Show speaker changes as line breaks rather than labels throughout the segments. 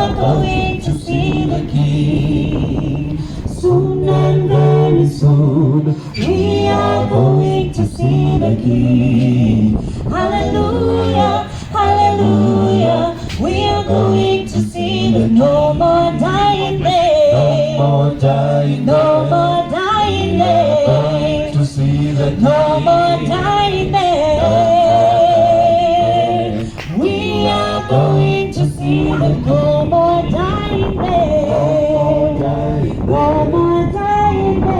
are going to see the King. Soon and very soon, we are going to see the King. Hallelujah, hallelujah. We are going to see the no more dying day.
No more dying
No
day.
more dying day.
To see the
No more
King.
dying day. We are going to see the no more dying day. No more dying day.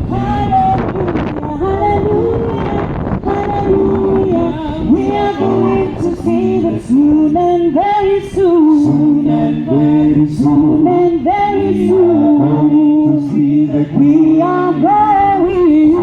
Hallelujah, hallelujah, hallelujah. We are going to see the soon and very soon.
Soon and very
Soon
soon.
and very
To
soon.
see the King.
We are going.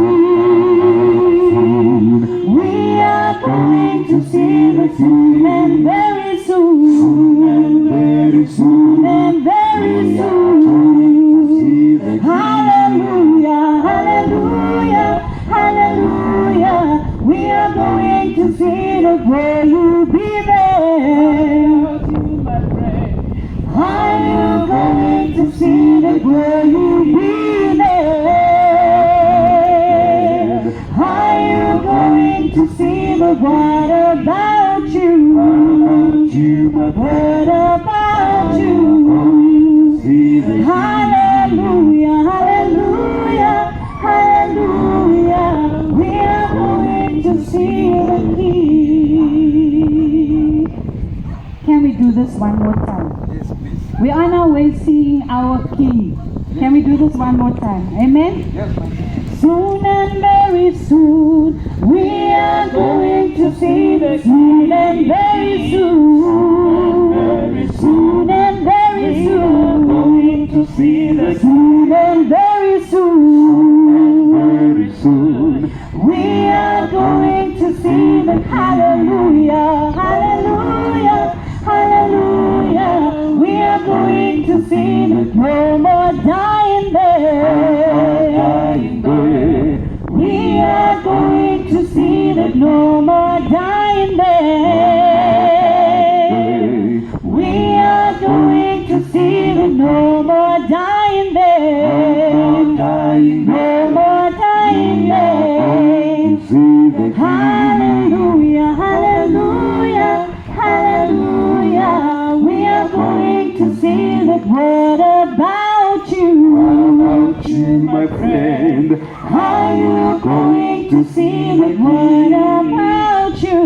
We are going to see the soon and very soon.
Very soon.
And very soon.
See the King.
Hallelujah, hallelujah, hallelujah. We are going to see the where you be there. Are you going to see the where you be there? Are you going to see the what about you? What about you?
See the
Hallelujah, hallelujah, hallelujah. We are going to see the King. Can we do this one more time?
Yes, please.
We are now seeing our King. Can we do this one more time? Amen?
Yes, ma'am.
Soon and very soon, we are going to see the soon and very soon. Soon and very soon,
Going to see the
soon and very soon.
very soon.
We are going to see the hallelujah, hallelujah, hallelujah. We are going to see the no more dying day.
Dying day.
We are going to see the no more dying day. We are going to see the no more dying day.
Dying
No more dying day.
See the King.
Hallelujah, hallelujah, hallelujah. We are going to see the word about you.
About you, my friend.
Are you going to see the word about you?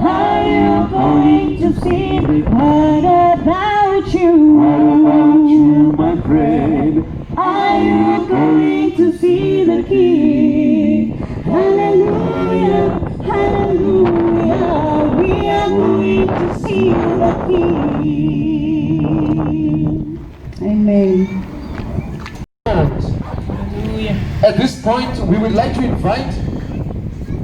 Are you going to see the word about you?
About you, my friend.
Are you going to see the King? Hallelujah, hallelujah. We are going to see the King. Amen.
At this point, we would like to invite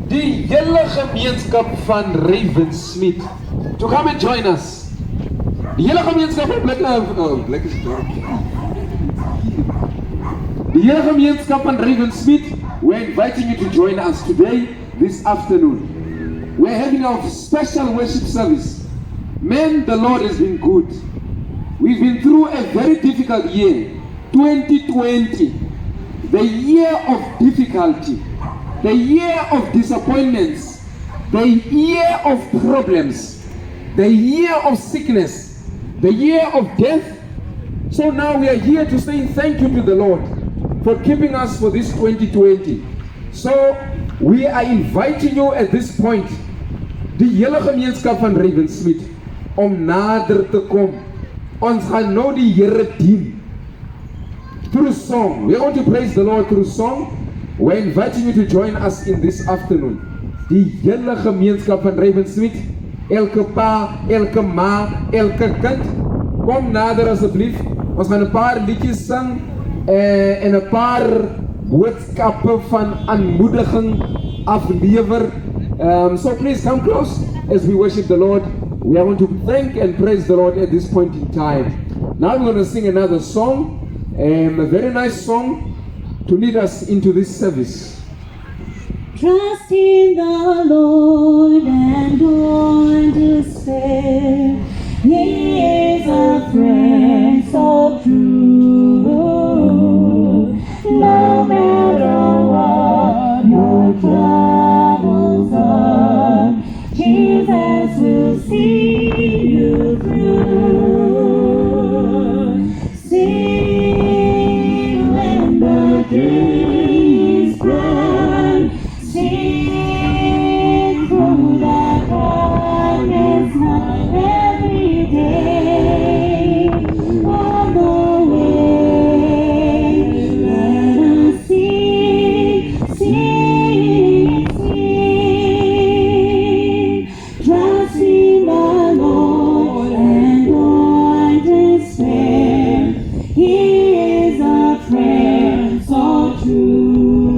die hele gemeenskap van Ravensmith to come and join us. Die hele gemeenskap van Blik is dorp. Die hele gemeenskap van Ravensmith, we're inviting you to join us today, this afternoon. We're having our special worship service. Man, the Lord has been good. We've been through a very difficult year, 2020. The year of difficulty, the year of disappointments, the year of problems, the year of sickness, the year of death. So now we are here to say thank you to the Lord for keeping us for this 2020. So we are inviting you at this point, die hele gemeenskap van Ravensmith, om nader te kom. Ons gaan nou die Here dien. Through song. We are going to praise the Lord through song. We're inviting you to join us in this afternoon. Die hele gemeenskap van Ravensmith, elke pa, elke ma, elke kind, kom nader asseblief. Ons gaan 'n paar liedjies sing en 'n paar boodskappe van aanmoediging aflewer. So please come close as we worship the Lord. We are going to thank and praise the Lord at this point in time. Now we're going to sing another song. A very nice song to lead us into this service.
Trust in the Lord and don't troubles on, Jesus will see you through. Sing when the day is bright, sing through the darkest night every day. On the way, let us sing, sing, sing. Trust in the Lord and don't despair. He is a friend so true.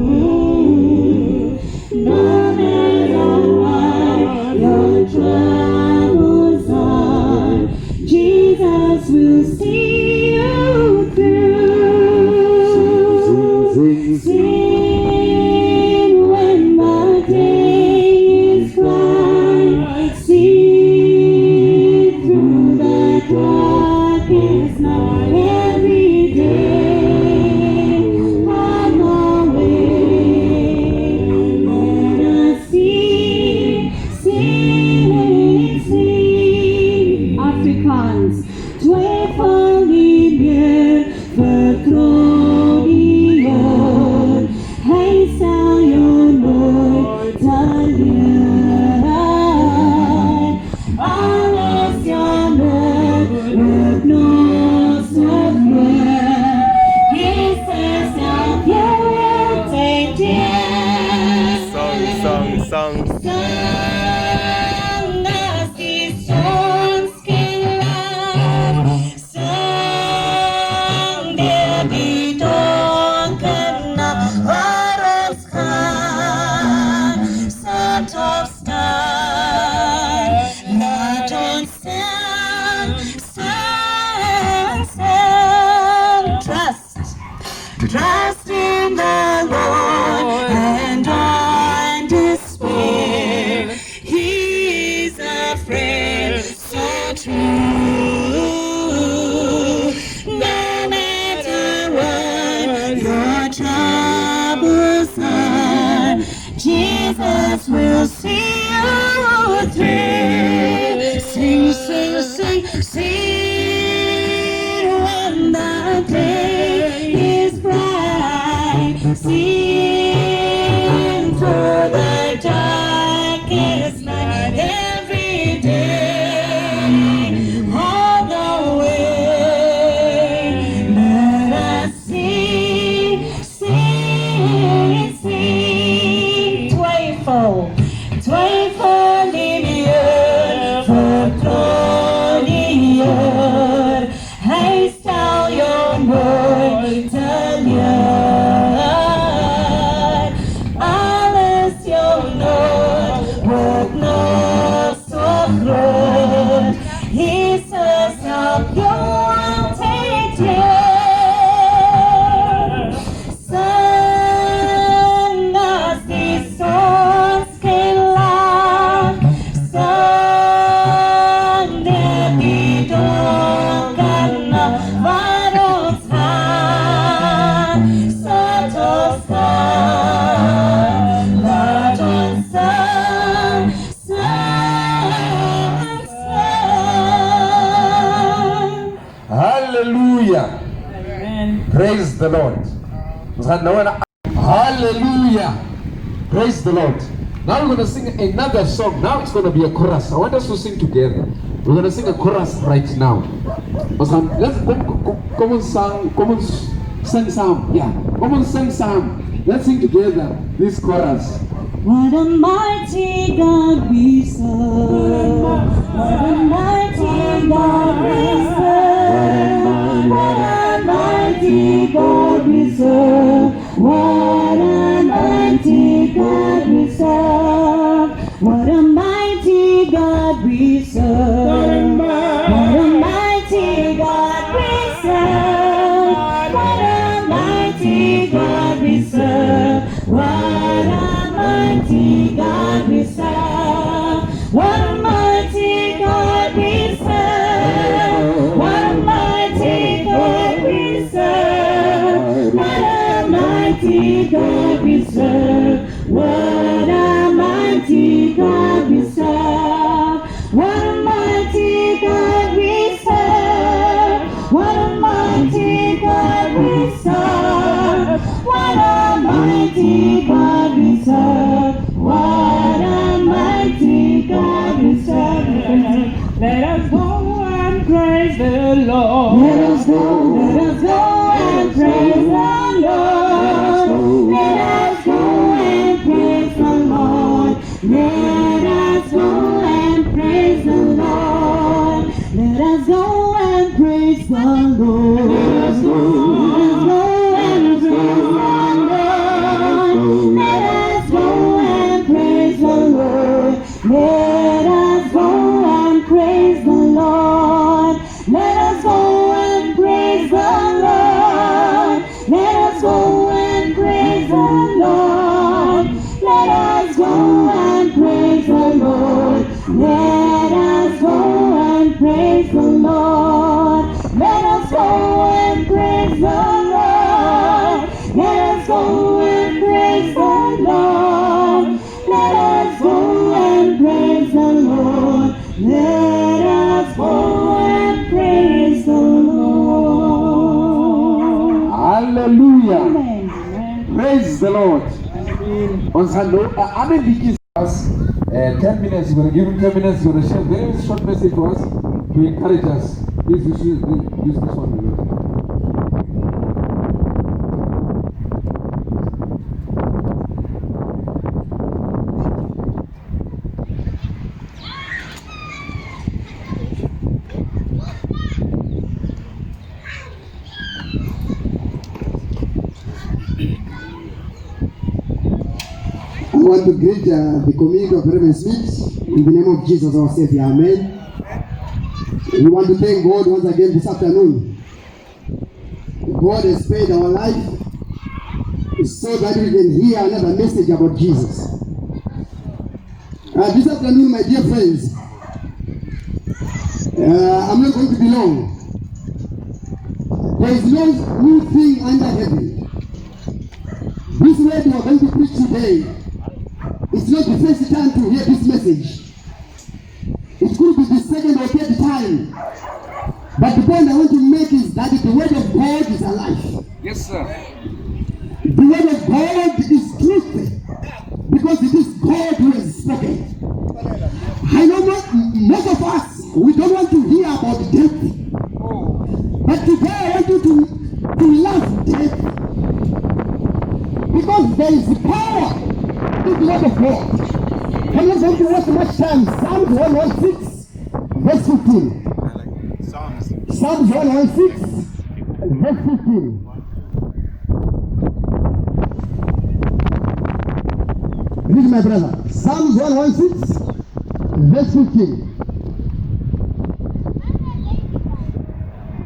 No matter what your troubles are, Jesus will see you through. Sing when the day is bright, see through the darkest night every day. On the way, let us sing, sing, sing. Afrikaans, twee van die meer vertrouw die Heer. Hij zal je nooit teleurstellen. Alles jammer wordt nog zo groot. Jezus helpt je altijd weer.
Song.
Zang als die zon schijnt, zang der die donkere wereld gaat. Zet op staan, laat ons zang. Trust in the Lord and don't despair. He's a friend so true. No matter what your troubles are, Jesus will see you through. Sing, sing, sing, sing when the day is bright. Sing through the darkest night every day. On the way, let us sing, sing, sing. Twijfel niet meer, vertrouw niet meer. Hij zal je nooit teleurstellen. Alles je nood wordt nog zo groot. Jezus helpt je altijd weer. Zang als die zon schijnt, zang der die donkere wereld gaat. Zet ons staan, laat ons zang, zang, zang.
Hallelujah. Praise the Lord. Hallelujah. Praise the Lord. Now we're going to sing another song. Now it's going to be a chorus. I want us to sing together. We're going to sing a chorus right now. Let's come on, sing some. Yeah. Come on, sing some. Let's sing together this chorus.
What a mighty God we serve. What a mighty God we serve. What a mighty God we serve. What a mighty God we serve. What a mighty God we serve. What a mighty God we serve. What a mighty God we serve. What a mighty God we serve. What a mighty God we serve. What a mighty God we serve. What a mighty God we serve. What Let us go and praise the Lord. Let us go and praise the Lord. Let us go and praise the Lord. Let us go and praise the Lord. Let us go and praise the Lord. Let us go and praise the Lord. Let us go and praise the Lord. Let us go and praise the Lord. Let us go and praise the Lord. Let us go and praise the Lord. Let us go and praise the Lord. Let us go and praise the Lord. Let us go and praise the Lord.
Hallelujah.
Amen.
Praise the Lord. On Sunday, I'm in us 10 minutes. We're going to give him 10 minutes. We're going to share a very short message to us to encourage us. Please use this one.
I want to greet the community of Reverend Smith in the name of Jesus our Savior. Amen. We want to thank God once again this afternoon. God has spared our life so that we can hear another message about Jesus. This afternoon, my dear friends, I'm not going to be long. There is no new thing under heaven. This word we are going to preach today, it's not the first time to hear this message. It could be the second or third time. But the point I want to make is that the word of God is alive.
Yes, sir.
The word of God is truth. Because it is God who has spoken. I know most of us, we don't want to hear about death. But today I want you to love death. Because there is power in the word of God. I'm not going to waste much time. Psalms 116, verse 15. Psalms 116, verse 15. Read, my brother. Psalms 116, verse 15.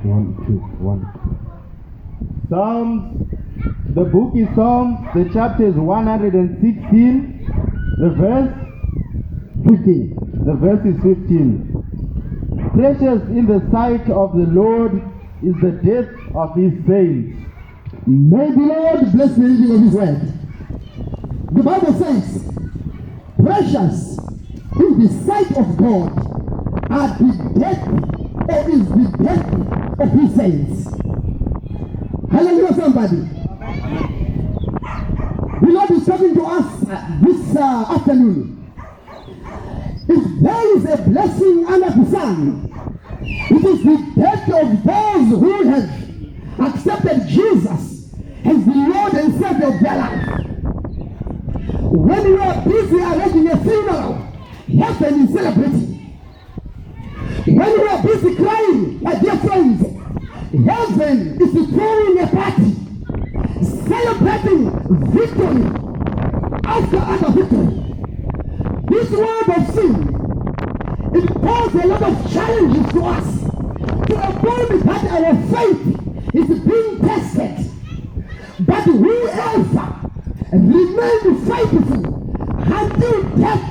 1, 2, 1. Psalms, the book is Psalms, the chapter is 116, the verse
15.
The verse is 15. Precious in the sight of the Lord is the death of his saints.
May the Lord bless the reading of his word. The Bible says, precious in the sight of God are the death, or is the death of his saints. Hallelujah, somebody. The Lord is talking to us this afternoon. If there is a blessing under the sun, it is the death of those who have accepted Jesus as the Lord and Savior of their life. When you are busy arranging a funeral, heaven is celebrating. When you are busy crying, my dear friends, heaven is throwing a party, celebrating victory after other victory. This world of sin, it poses a lot of challenges to us to a point that our faith is being tested. But whoever remains faithful until death,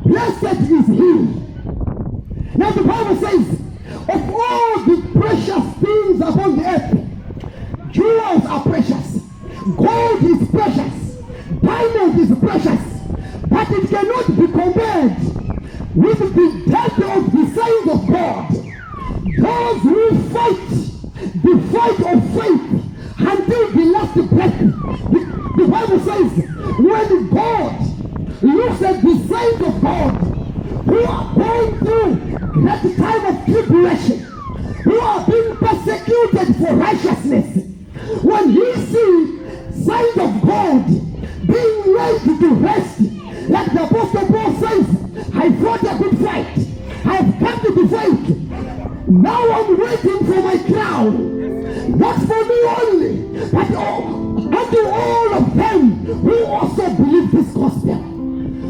blessed is he. Now the Bible says, of all the precious things upon the earth, jewels are precious, gold is precious, diamond is precious, but it cannot be compared with the death of the saints of God. Those who fight the fight of faith until the last breath. The Bible says, when God looks at the saints of God who are going through that time of tribulation, who are being persecuted for righteousness, when he sees signs of God being laid to rest, like the Apostle Paul Now I'm waiting for my crown. Not for me only, but unto all of them who also believe this gospel.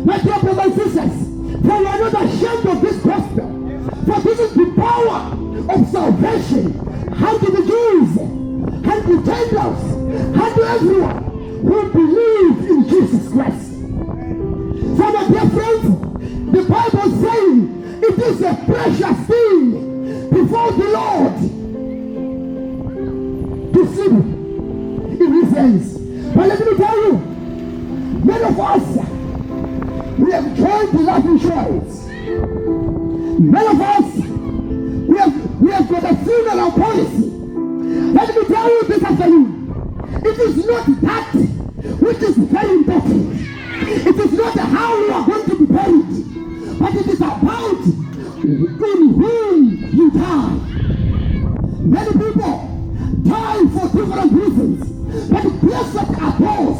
My dear brothers and sisters, for we are not ashamed of this gospel. For this is the power of salvation unto the Jews, and to Gentiles, and to everyone who believe in Jesus Christ. So my dear friends, the Bible is saying it is a precious thing before the Lord to see in his hands. But let me tell you, many of us, we have joined the life insurance. Many of us, we have got a funeral policy. Let me tell you this afternoon, it is not that which is very important. It is not how you are going to be buried, but it is about in whom you die. Many people die for different reasons, but blessed are those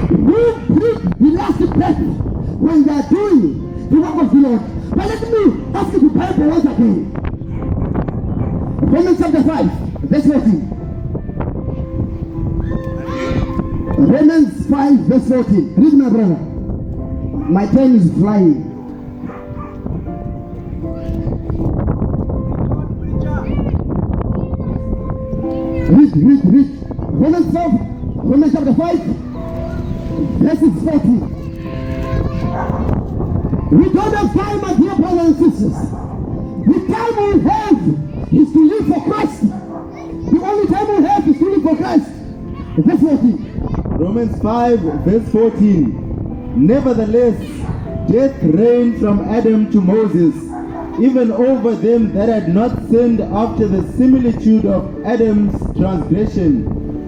who breathe the last breath when they are doing the work of the Lord. But let me ask you the Bible once again. Romans chapter 5, verse 14. Romans 5, verse 14. Read, my brother. My time is flying. Read. Romans chapter 5, verses 14. We don't have time, my dear brothers and sisters. The time we have is to live for Christ. The only time we have is to live for Christ. Verse 14.
Romans 5, verse 14. Nevertheless, death reigned from Adam to Moses, even over them that had not sinned after the similitude of Adam's transgression,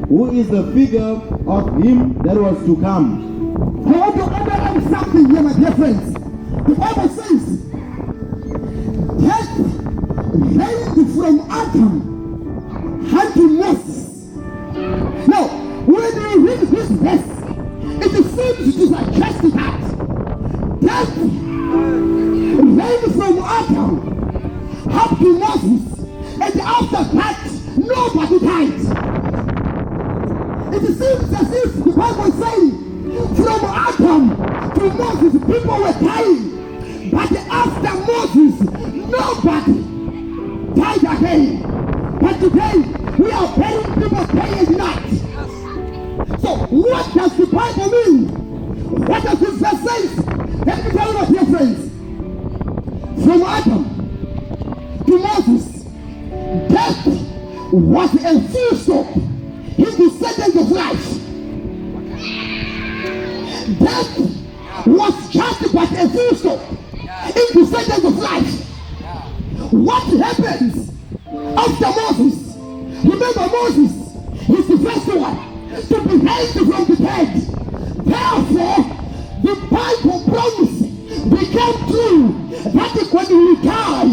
who is the figure of him that was to come.
I want to underline something here, my dear friends. The Bible says, death reigned from Adam unto Moses. Now, when you read this verse, it seems to suggest that death reigned from Adam up to Moses, and after that, nobody died. It seems as if the Bible is saying, from Adam to Moses, people were dying. But after Moses, nobody died again. But today, we are burying people day and night. So, what does the Bible mean? What does this verse say? Let me tell you, my dear friends. From Adam to Moses, death was a full stop in the sentence of life. Death was just but a full stop in the sentence of life. What happens after Moses? Remember, Moses is the first one to be raised from the dead. Therefore, the Bible promise became true that when we die,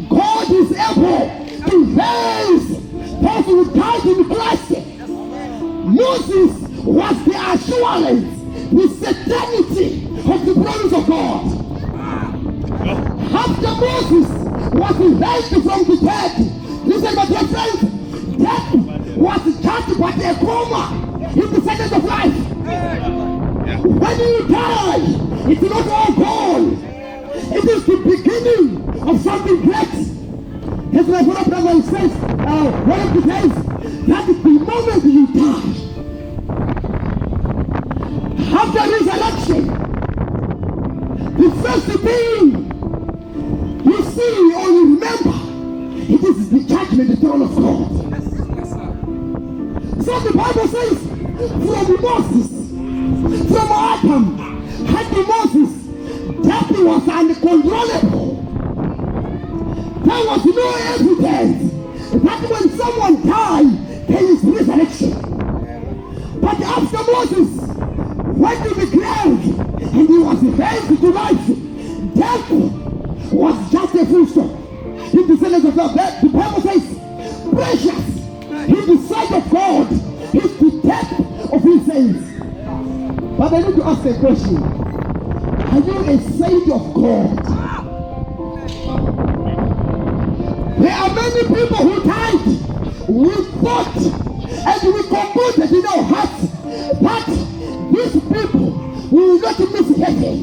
God is able to raise those who died in Christ. Moses was the assurance, the certainty of the promise of God. After Moses was raised from the dead, listen, my dear friends, death was just but a coma in the sentence of life. When you die, it's not all gone. It is the beginning of something great. That's why one of the says, one of the days, that is the moment you die. After resurrection, the first thing you see or you remember, it is the judgment, the throne of God. So the Bible says, from Moses, from Adam, and to Moses, death was uncontrollable. There was no evidence that when someone died, there is resurrection. But after Moses went to the grave and he was raised to life, death was just a full stop in the sentence of God. The Bible says, precious in the sight of God is the death of his saints. But I need to ask a question. Are you a saint of God? There are many people who died. We thought and we concluded in our hearts that these people will not miss heaven,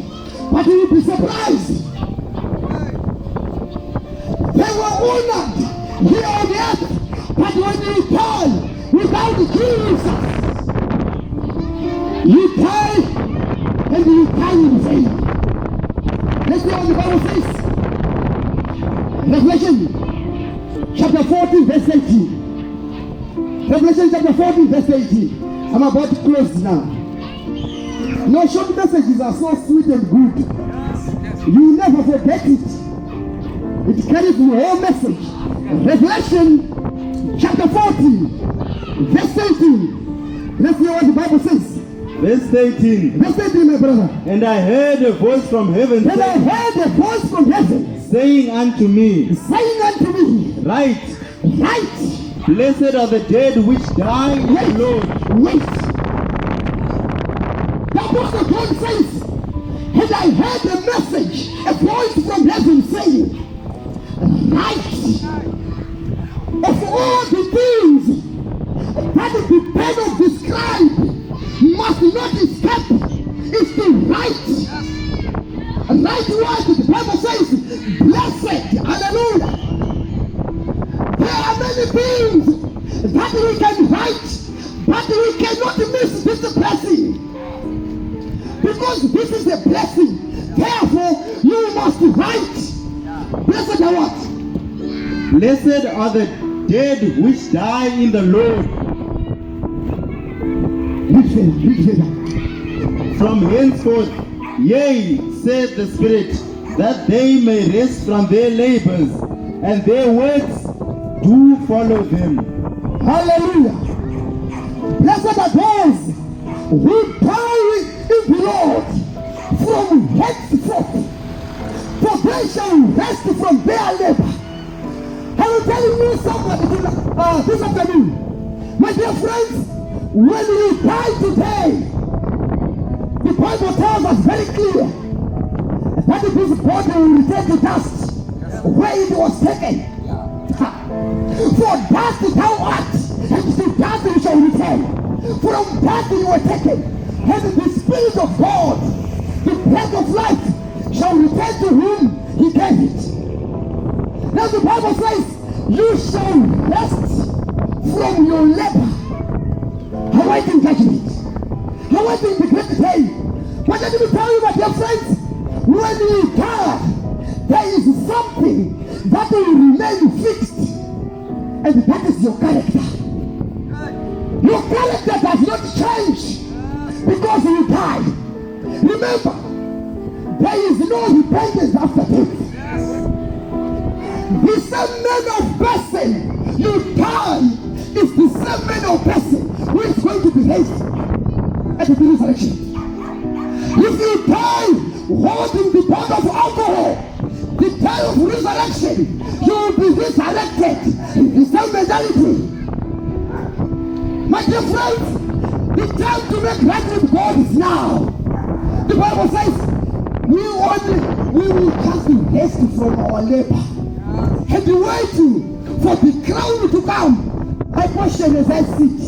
but we will be surprised. They were honored here on earth, but when you die without Jesus, you die and you die in vain. Let's see what the Bible says. Revelation chapter 14 verse 18. Revelation chapter 14 verse 18. I'm about to close now. No, short messages are so sweet and good. You will never forget it. It carries the whole message. Revelation chapter 14 verse 18. Let's hear what the Bible says.
Verse 18.
Verse 18, my brother.
And I heard a voice from heaven
And I heard a voice from heaven
saying unto me,
saying unto me,
Write,
Write.
blessed are the dead which die in the Lord.
Wait. The Apostle John says, and I heard a message, a voice from heaven saying, Write. Of all the things that the pen of the scribe must not escape is to write. And write what the Bible says, blessed, hallelujah. There are many things that we can write, but we cannot miss this blessing. Because this is a blessing. Therefore, you must write. Blessed are what?
Blessed are the dead which die in the Lord. From henceforth, yea, said the Spirit, that they may rest from their labors, and their works do follow them.
Hallelujah. Blessed are those who die in the Lord from henceforth, for they shall rest from their labor. I'm telling you something this afternoon. My dear friends, when you die today, the Bible tells us very clear that this body will return to dust where it was taken. For dust thou art, and to dust you shall return. From dust you were taken, and the Spirit of God, the breath of life, shall return to whom he gave it. Now the Bible says, you shall rest from your labor, awaiting judgment, awaiting the great day. But let me tell you, my dear friends, when you die, there is something that will remain fixed, and that is your character. Your character does not change because you died. Remember, there is no repentance after death. The same man of person you die is the same man of person who is going to behave at the resurrection. If you die holding the bond of alcohol, the day of resurrection, you will be resurrected in the same mentality. My dear friends, the time to make right with God is now. The Bible says, we will just rest from our labor and waiting for the crown to come. My question is, I sit.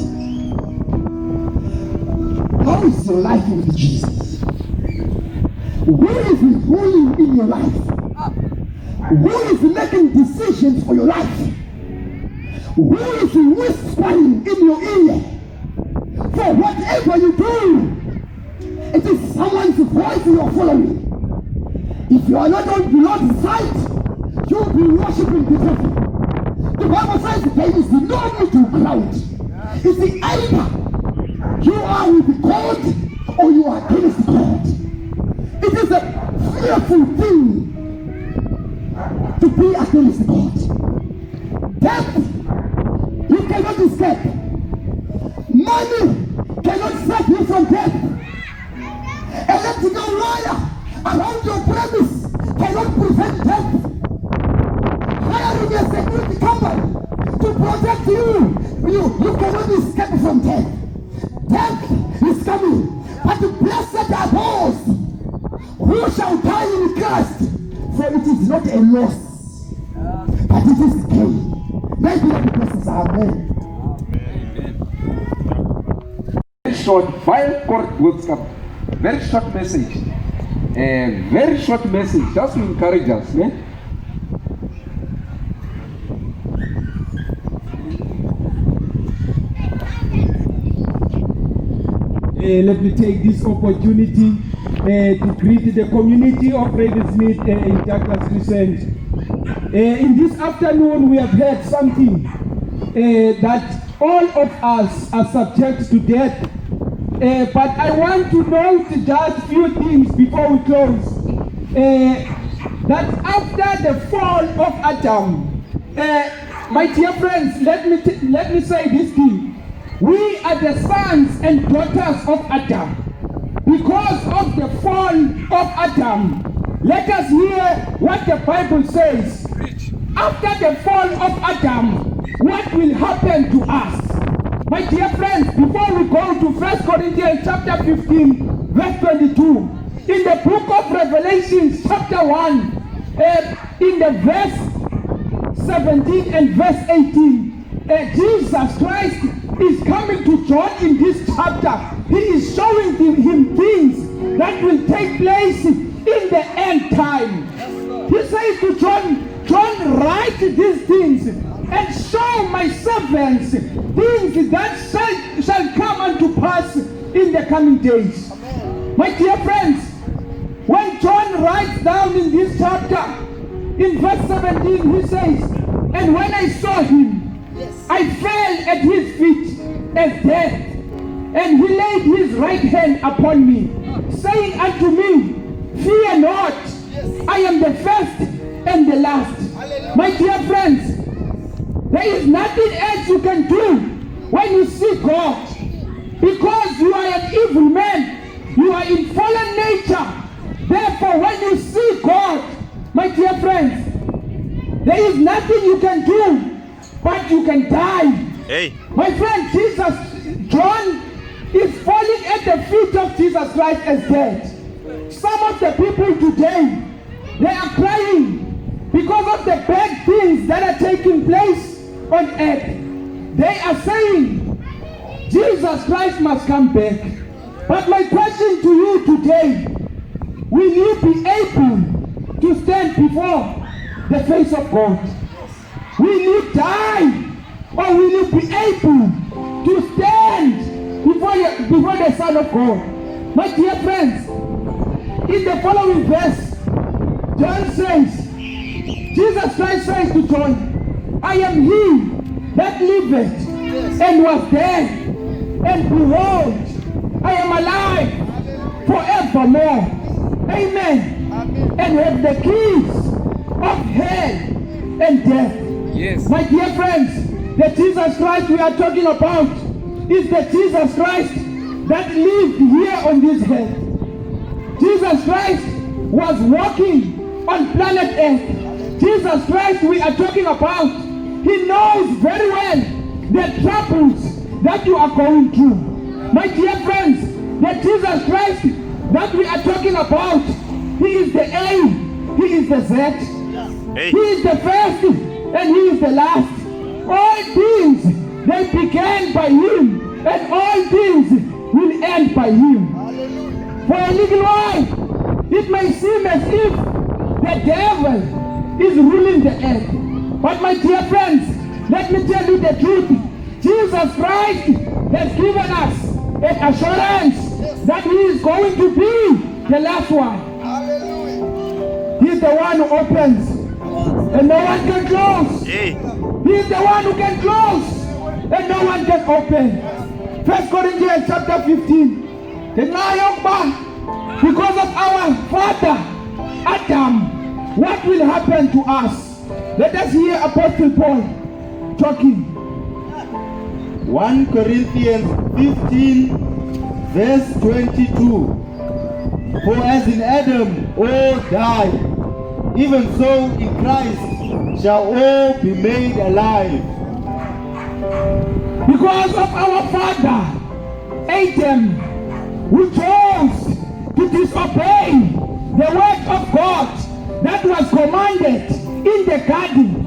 How is your life with Jesus? Who is ruling in your life? Who is making decisions for your life? Who is whispering in your ear? For whatever you do, it is someone's voice you are following. If you are not on the Lord's side, you will be worshiping the devil. The Bible says there is no middle ground. It's the either you are with God or you are against God. It is a fearful thing to be against God. Death, you cannot escape. Money cannot save you from death. Electrical wire around your premise cannot prevent death. Hiring a security company to protect you cannot escape from death. Death is coming, but blessed are those who shall die in Christ, for it is not a loss. But it is gain. Maybe the person says amen.
Very short, baie kort boodskap. Very short message. Very short message, just to encourage us.
Let me take this opportunity to greet the community of Ravensmead in Douglas Crescent. In this afternoon, we have heard something that all of us are subject to death. But I want to note just a few things before we close. That after the fall of Adam, my dear friends, let me say this thing. We are the sons and daughters of Adam. Because of the fall of Adam, let us hear what the Bible says. After the fall of Adam, what will happen to us? My dear friends, before we go to 1 Corinthians chapter 15, verse 22, in the book of Revelation chapter 1, in the verse 17 and verse 18, Jesus Christ is coming to John in this chapter. He is showing him things that will take place in the end time. He says to John, write these things and show my servants things that shall come unto pass in the coming days. My dear friends, when John writes down in this chapter, in verse 17, he says, and when I saw him, I fell at his feet as dead, and he laid his right hand upon me, saying unto me, fear not, I am the first and the last. My dear friends, there is nothing else you can do when you see God, because you are an evil man, you are in fallen nature. Therefore, when you see God, my dear friends, there is nothing you can do but you can die.
Hey.
My friend, John is falling at the feet of Jesus Christ as dead. Some of the people today, they are crying because of the bad things that are taking place on earth. They are saying, Jesus Christ must come back. But my question to you today, will you be able to stand before the face of God? Will you die, or will you be able to stand before the Son of God? My dear friends, in the following verse, John says, Jesus Christ says to John, I am he that liveth and was dead, and behold, I am alive forevermore. Amen. And have the keys of hell and death.
Yes.
My dear friends, the Jesus Christ we are talking about is the Jesus Christ that lived here on this earth. Jesus Christ was walking on planet Earth. Jesus Christ we are talking about, he knows very well the troubles that you are going through. My dear friends, the Jesus Christ that we are talking about, he is the A, he is the Z,
Hey.
he is the first, and he is the last. All things, they began by him, and all things will end by him. For a little while, it may seem as if the devil is ruling the earth. But my dear friends, let me tell you the truth. Jesus Christ has given us an assurance that he is going to be the last one. He is the one who opens, and no one can close.
Hey.
He is the one who can close, and no one can open. 1 Corinthians chapter 15. Because of our father Adam, what will happen to us? Let us hear Apostle Paul talking.
1 Corinthians 15, verse 22. For as in Adam all die, even so in Christ shall all be made alive.
Because of our father Adam, who chose to disobey the word of God that was commanded in the garden.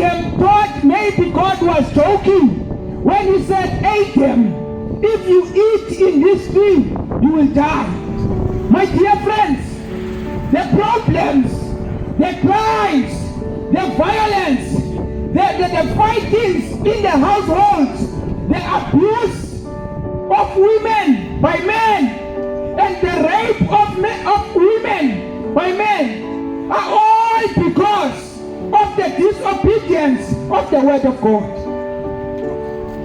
Adam thought maybe God was joking when he said, Adam, if you eat in this tree, you will die. My dear friends, the problems, the crimes, the violence, the fightings in the households, the abuse of women by men, and the rape of women by men are all because of the disobedience of the word of God.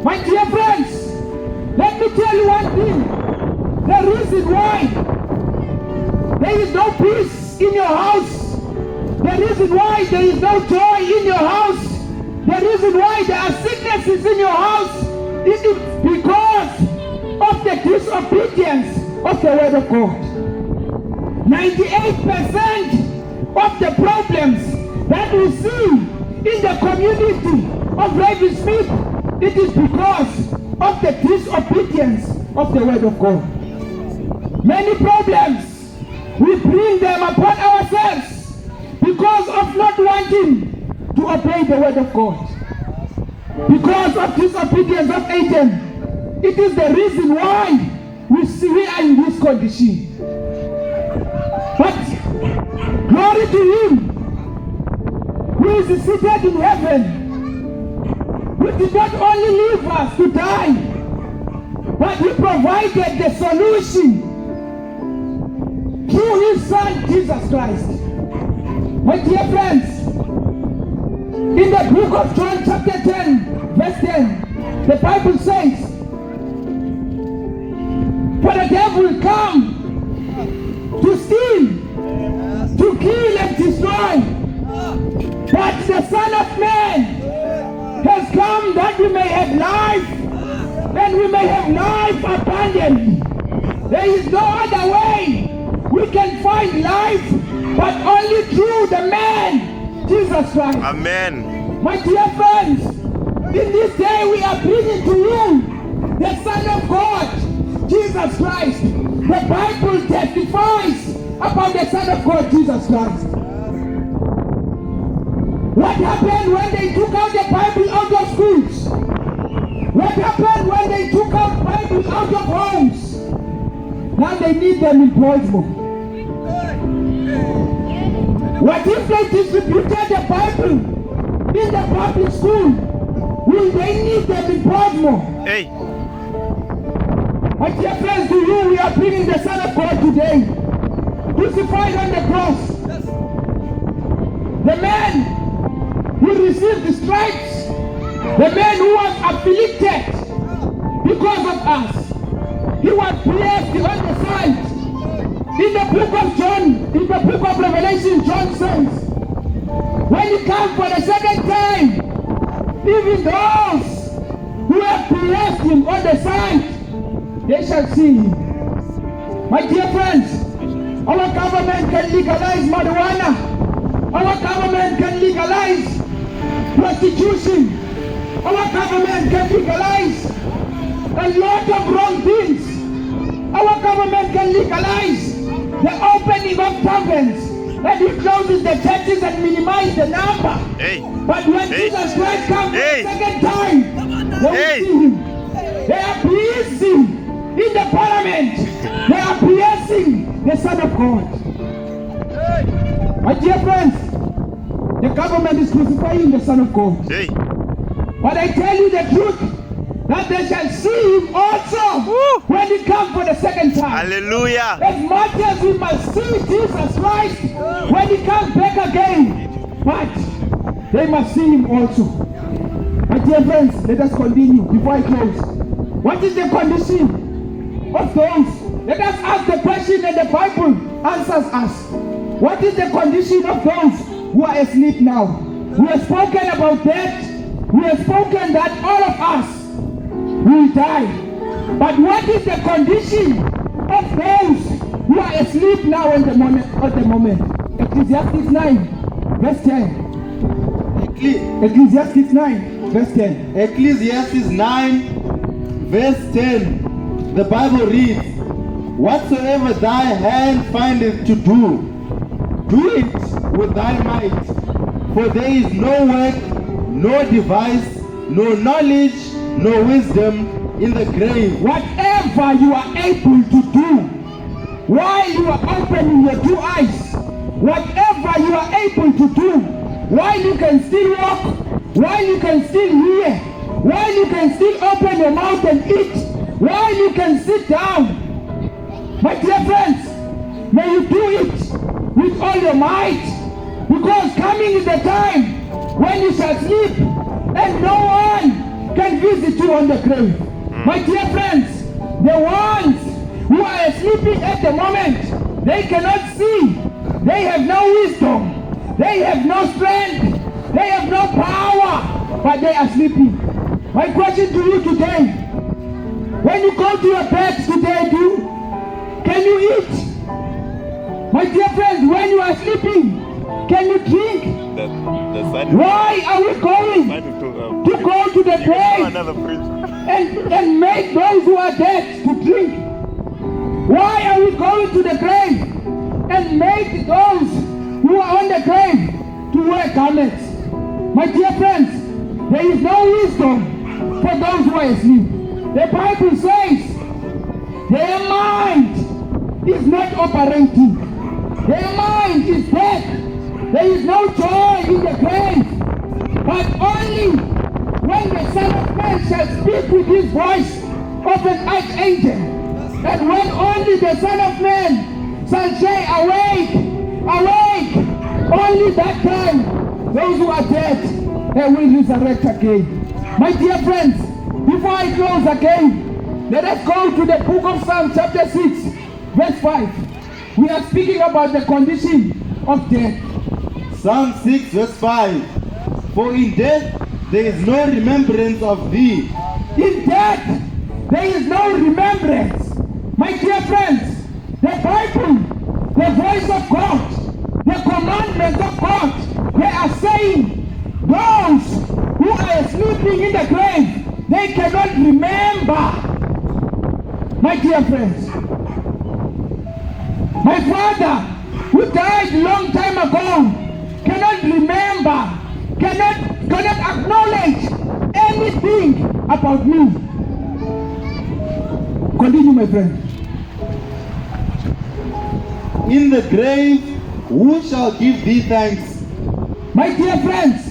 My dear friends, let me tell you one thing. The reason why there is no peace in your house, the reason why there is no joy in your house, the reason why there are sicknesses in your house is because of the disobedience of the word of God. 98% of the problems that we see in the community of Ravensmith, it is because of the disobedience of the word of God. Many problems, we bring them upon ourselves because of not wanting to obey the word of God. Because of disobedience of Adam, it is the reason why we are in this condition. But glory to Him who is seated in heaven, who did not only leave us to die, but He provided the solution through His Son Jesus Christ. My dear friends, in the book of John chapter 10, verse 10, the Bible says, for the devil will come to steal, to kill and destroy, but the Son of Man has come that we may have life, and we may have life abundantly. There is no other way we can find life but only through the man Jesus Christ.
Amen.
My dear friends, in this day we are bringing to you the Son of God, Jesus Christ. The Bible testifies about the Son of God, Jesus Christ. What happened when they took out the Bible out of schools? What happened when they took out Bible out of homes? Now they need them in Portsmouth. What if they distributed the Bible in the public school? Will they need them in Portsmouth?
Hey.
My dear friends, to you we are bringing the Son of God today, crucified on the cross. The man who received the stripes, the man who was afflicted because of us. He was pierced on the side. In the book of John, in the book of Revelation, John says, when He comes for the second time, even those who have pierced Him on the side, they shall see Him. My dear friends, our government can legalize marijuana. Our government can legalize prostitution. Our government can legalize a lot of wrong things. Our government can legalize the opening of taverns, and He closes the churches and minimize the number.
Hey.
But when Jesus Christ comes the second time, they will see Him. They are piercing in the parliament. They are piercing the Son of God. My dear friends, the government is crucifying the Son of God.
Hey.
But I tell you the truth, that they shall see Him also when He comes for the second time.
Hallelujah.
As much as we must see Jesus Christ when He comes back again, but they must see Him also. My dear friends, let us continue before I close. What is the condition of those? Let us ask the question and the Bible answers us. What is the condition of those who are asleep now? We have spoken about death. We have spoken that all of us will die. But what is the condition of those who are asleep now at the moment? Ecclesiastes 9, verse 10. Ecclesiastes 9, verse 10.
Ecclesiastes 9, verse 10. The Bible reads, whatsoever thy hand findeth to do, do it with thy might, for there is no work no device, no knowledge, no wisdom in the grave.
Whatever you are able to do while you are opening your two eyes, whatever you are able to do while you can still walk, while you can still hear, while you can still open your mouth and eat, while you can sit down. My dear friends, may you do it with all your might, because coming is the time when you shall sleep and no one can visit you on the grave. My dear friends, the ones who are sleeping at the moment, they cannot see, they have no wisdom, they have no strength, they have no power, but they are sleeping. My question to you today, when you go to your bed today, can you eat? My dear friends, when you are sleeping, can you drink? Why are we going to go to the grave and make those who are dead to drink? Why are we going to the grave and make those who are on the grave to wear garments? My dear friends, there is no wisdom for those who are asleep. The Bible says their mind is not operating. Their mind is dead. There is no joy in the grave, but only when the Son of Man shall speak with his voice of an archangel, and when only the Son of Man shall say, awake, awake, only that time those who are dead, they will resurrect again. My dear friends, before I close again, let us go to the book of Psalm chapter 6, verse 5. We are speaking about the condition of death.
Psalm 6 verse 5. For in death there is no remembrance of thee.
In death there is no remembrance. My dear friends, the Bible, the voice of God, the commandments of God, they are saying those who are sleeping in the grave, they cannot remember. My dear friends, my father who died a long time ago cannot remember, cannot acknowledge anything about me. Continue, my friend.
In the grave, who shall give thee thanks?
My dear friends,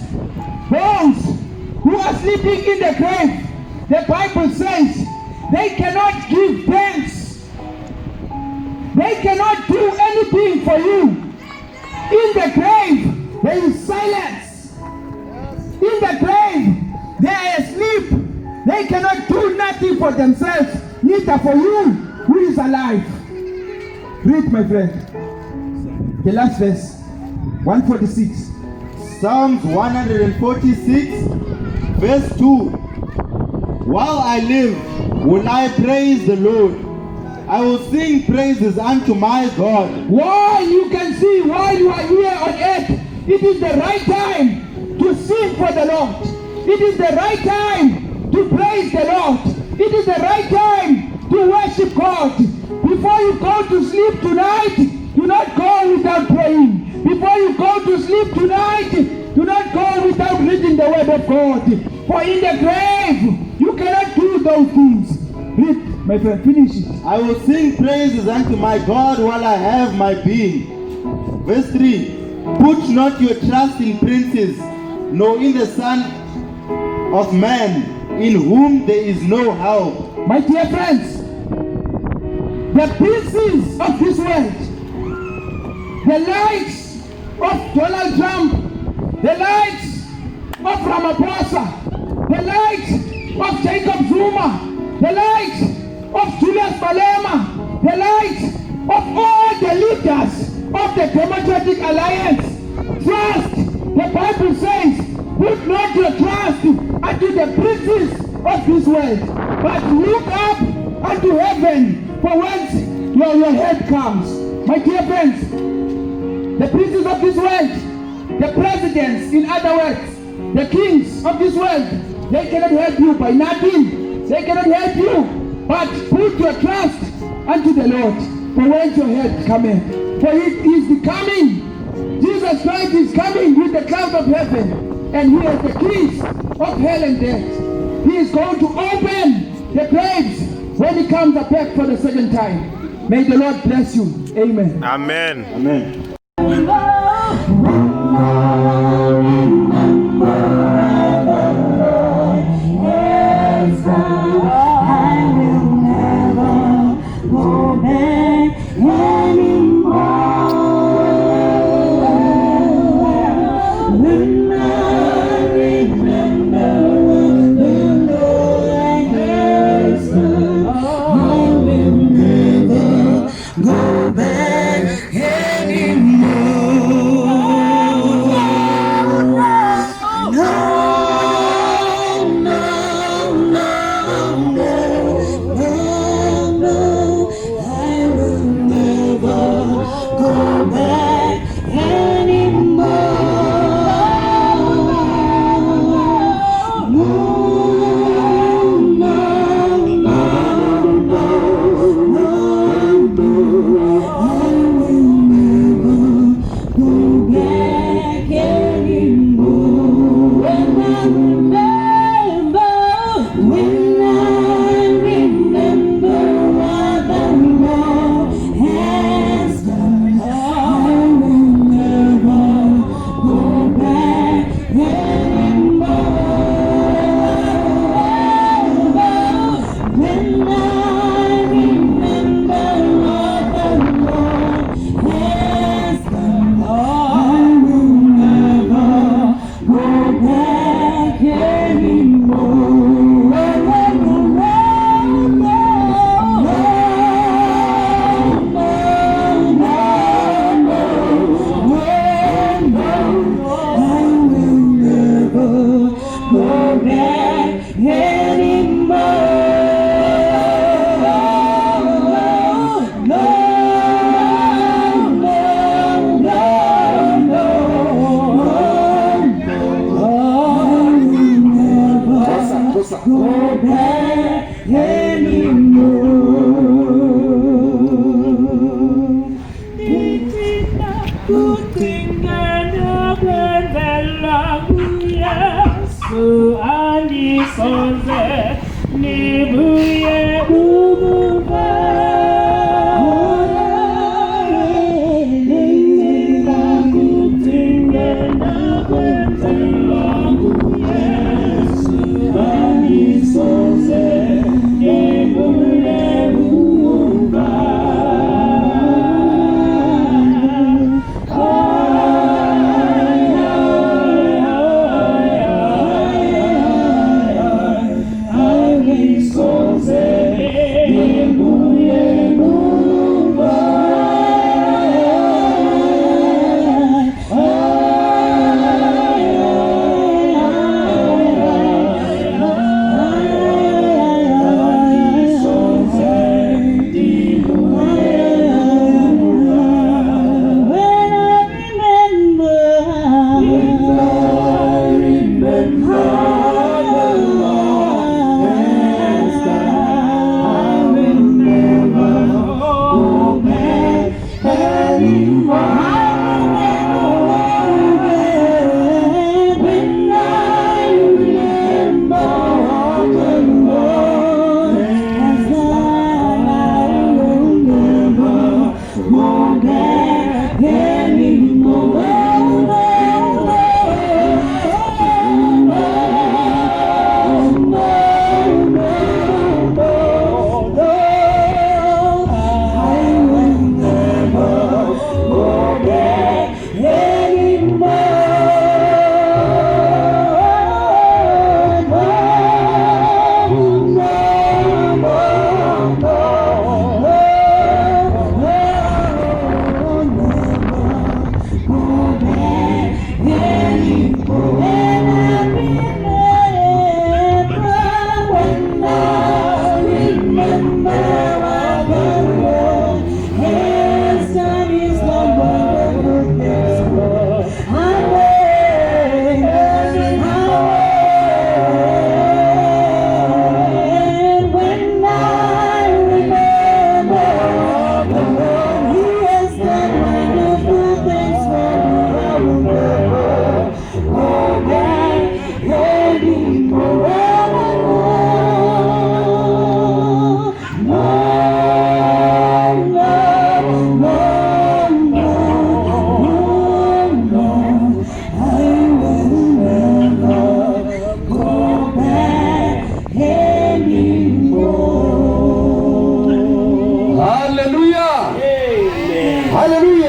those who are sleeping in the grave, the Bible says they cannot give thanks. They cannot do anything for you. In the grave, there is silence. In the grave, they are asleep. They cannot do nothing for themselves, neither for you who is alive. Read, my friend. The last verse, 146.
Psalms 146, verse 2. While I live, will I praise the Lord. I will sing praises unto my God.
While you can see, while you are here on earth, it is the right time to sing for the Lord. It is the right time to praise the Lord. It is the right time to worship God. Before you go to sleep tonight, do not go without praying. Before you go to sleep tonight, do not go without reading the word of God. For in the grave, you cannot do those things. Read, my friend, finish it.
I will sing praises unto my God while I have my being. Verse 3. Put not your trust in princes, nor in the Son of Man, in whom there is no help.
My dear friends, the princes of this world, the likes of Donald Trump, the likes of Ramaphosa, the likes of Jacob Zuma, the likes of Julius Malema, the likes of all the leaders of the Democratic Alliance, trust, the Bible says, put not your trust unto the princes of this world, but look up unto heaven, for whence your help comes. My dear friends, the princes of this world, the presidents, in other words, the kings of this world, they cannot help you by nothing. They cannot help you, but put your trust unto the Lord, for whence your help cometh. For it is the coming. Jesus Christ is coming with the clouds of heaven. and he has the keys of hell and death. He is going to open the graves when he comes back for the second time. May the Lord bless you. Amen.
Amen.
Amen.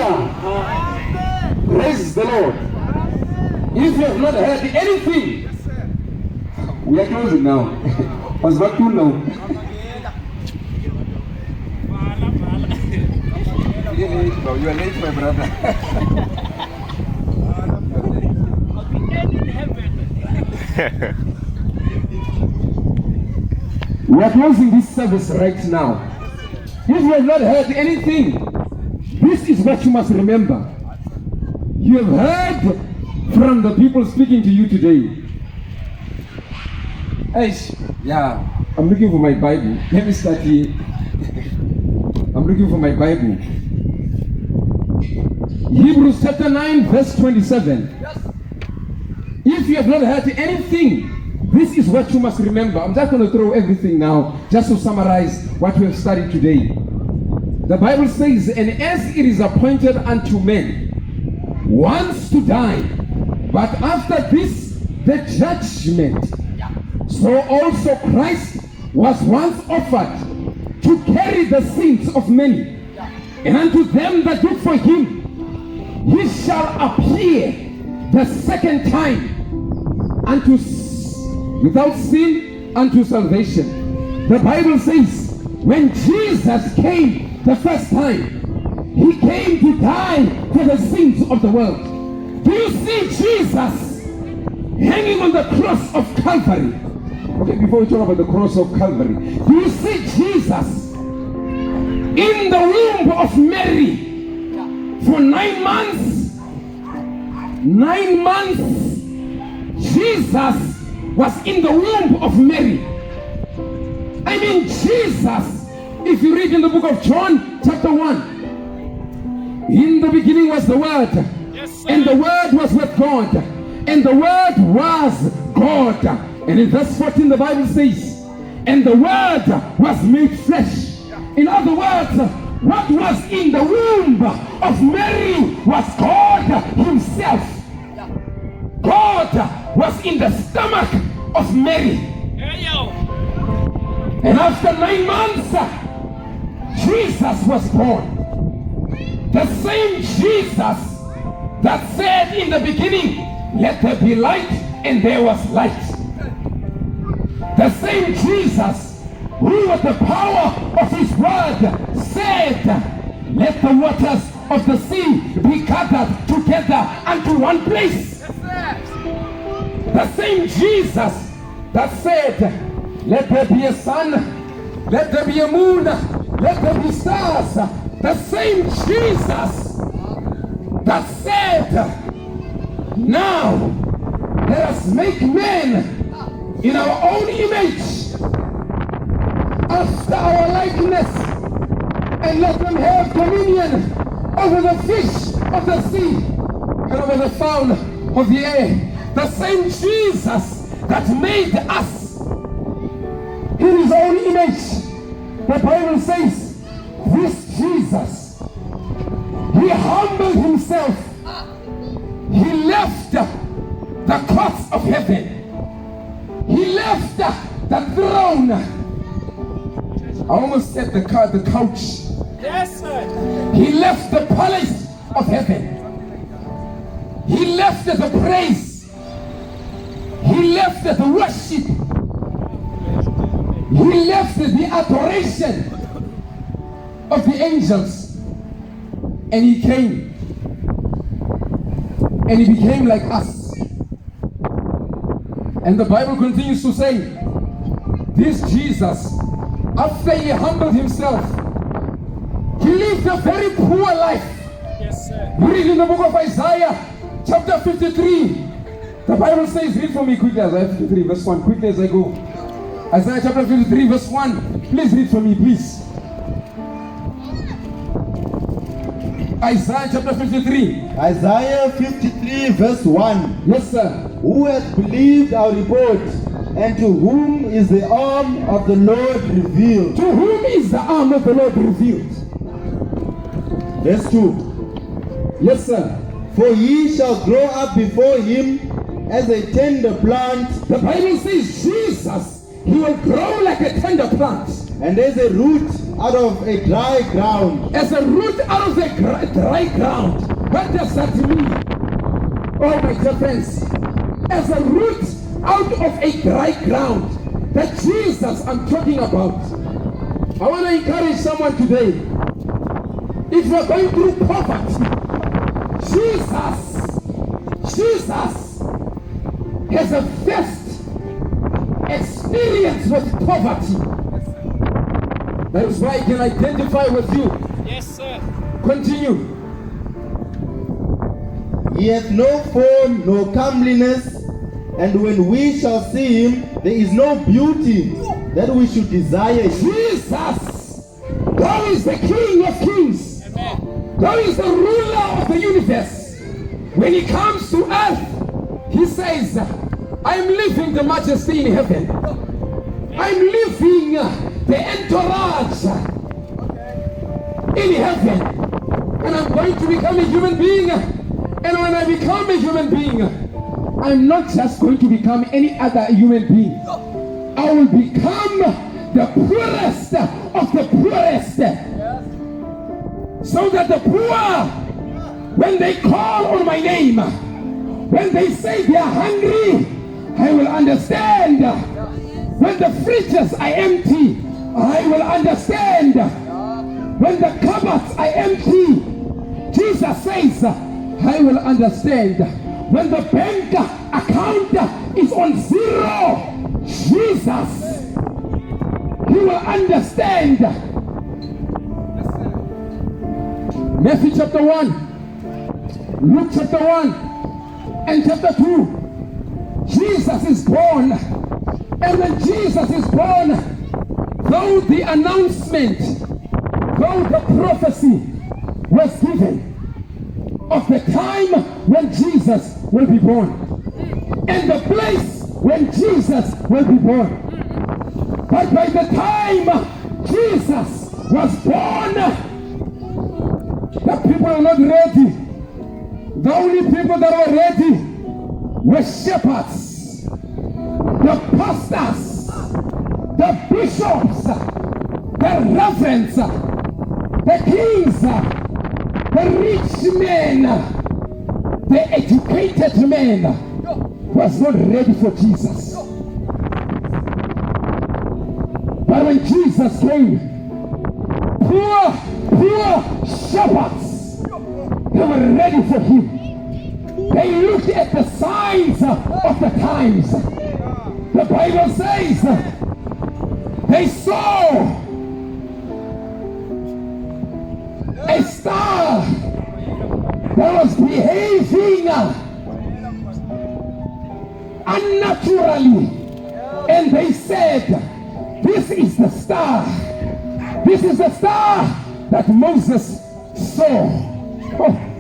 Hallelujah. Praise the Lord. If you have not heard anything, we are closing now. Was back to now. You are late, my brother. We are closing this service right now. If you have not heard anything, this is what you must remember. You have heard from the people speaking to you today. Yeah, I'm looking for my Bible. Let me start here. I'm looking for my Bible. Hebrews chapter 9, verse 27. If you have not heard anything, this is what you must remember. I'm just going to throw everything now, just to summarize what we have studied today. The Bible says, and as it is appointed unto men once to die, but after this the judgment, so also Christ was once offered to carry the sins of many, and unto them that look for him he shall appear the second time without sin unto salvation. The Bible says, when Jesus came the first time, he came to die for the sins of the world. Do you see Jesus hanging on the cross of Calvary? Okay, before we talk about the cross of Calvary, do you see Jesus in the womb of Mary for 9 months? 9 months Jesus was in the womb of Mary. I mean, Jesus, if you read in the book of John chapter 1, in the beginning was the Word, and the Word was with God, and the Word was God. And in verse 14 the Bible says, and the Word was made flesh. In other words, what was in the womb of Mary was God himself. God was in the stomach of Mary. And after 9 months, Jesus was born. The same Jesus that said in the beginning, let there be light, and there was light. The same Jesus who with the power of his word said, let the waters of the sea be gathered together unto one place. The same Jesus that said, let there be a sun, let there be a moon, let there be stars. The same Jesus that said, now let us make men in our own image, after our likeness, and let them have dominion over the fish of the sea and over the fowl of the air. The same Jesus that made us in his own image. The Bible says, this Jesus, he humbled himself. He left the courts of heaven. He left the throne. I almost said the couch.
Yes, sir.
He left the palace of heaven. He left the praise. He left the worship. He left the adoration of the angels. And he came. And he became like us. And the Bible continues to say, this Jesus, after he humbled himself, he lived a very poor life.
Yes, sir.
You read in the book of Isaiah, chapter 53. The Bible says, read for me quickly, Isaiah 53, verse 1, quickly as I go. Isaiah chapter 53, verse 1. Please read for me, please. Isaiah chapter 53.
Isaiah 53 verse 1.
Yes, sir.
Who has believed our report, and to whom is the arm of the Lord revealed?
To whom is the arm of the Lord revealed?
Verse 2.
Yes, sir.
For he shall grow up before him as a tender plant,
The Bible says Jesus, he will grow like a tender plant.
and as a root out of a dry ground.
As a root out of the dry ground. What does that mean? Oh my dear friends, as a root out of a dry ground, that Jesus I'm talking about. I want to encourage someone today. If you're going through poverty, Jesus has a first experience with poverty. That is why I can identify with you.
Yes, sir.
Continue.
He hath no form nor comeliness, and when we shall see him, there is no beauty that we should desire him.
Jesus, God is the King of Kings.
Amen.
God is the ruler of the universe. When he comes to earth, he says, I am leaving the majesty in heaven. I'm leaving the entourage in heaven. And I'm going to become a human being. And when I become a human being, I'm not just going to become any other human being. I will become the poorest of the poorest. So that the poor, when they call on my name, when they say they are hungry, I will understand. When the fridges are empty, I will understand. When the cupboards are empty, Jesus says, I will understand. When the bank account is on zero, Jesus, He will understand. Matthew chapter 1, Luke chapter 1, and chapter 2. Jesus is born. And when Jesus is born, though the announcement, though the prophecy was given of the time when Jesus will be born and the place when Jesus will be born. But by the time Jesus was born, the people are not ready. The only people that were ready were shepherds, the pastors, the bishops, the reverends, the kings, the rich men, the educated men was not ready for Jesus. But when Jesus came, poor shepherds, they were ready for him. They looked at the signs of the times. The Bible says they saw a star that was behaving unnaturally, and they said, this is the star. This is the star that Moses saw. Oh.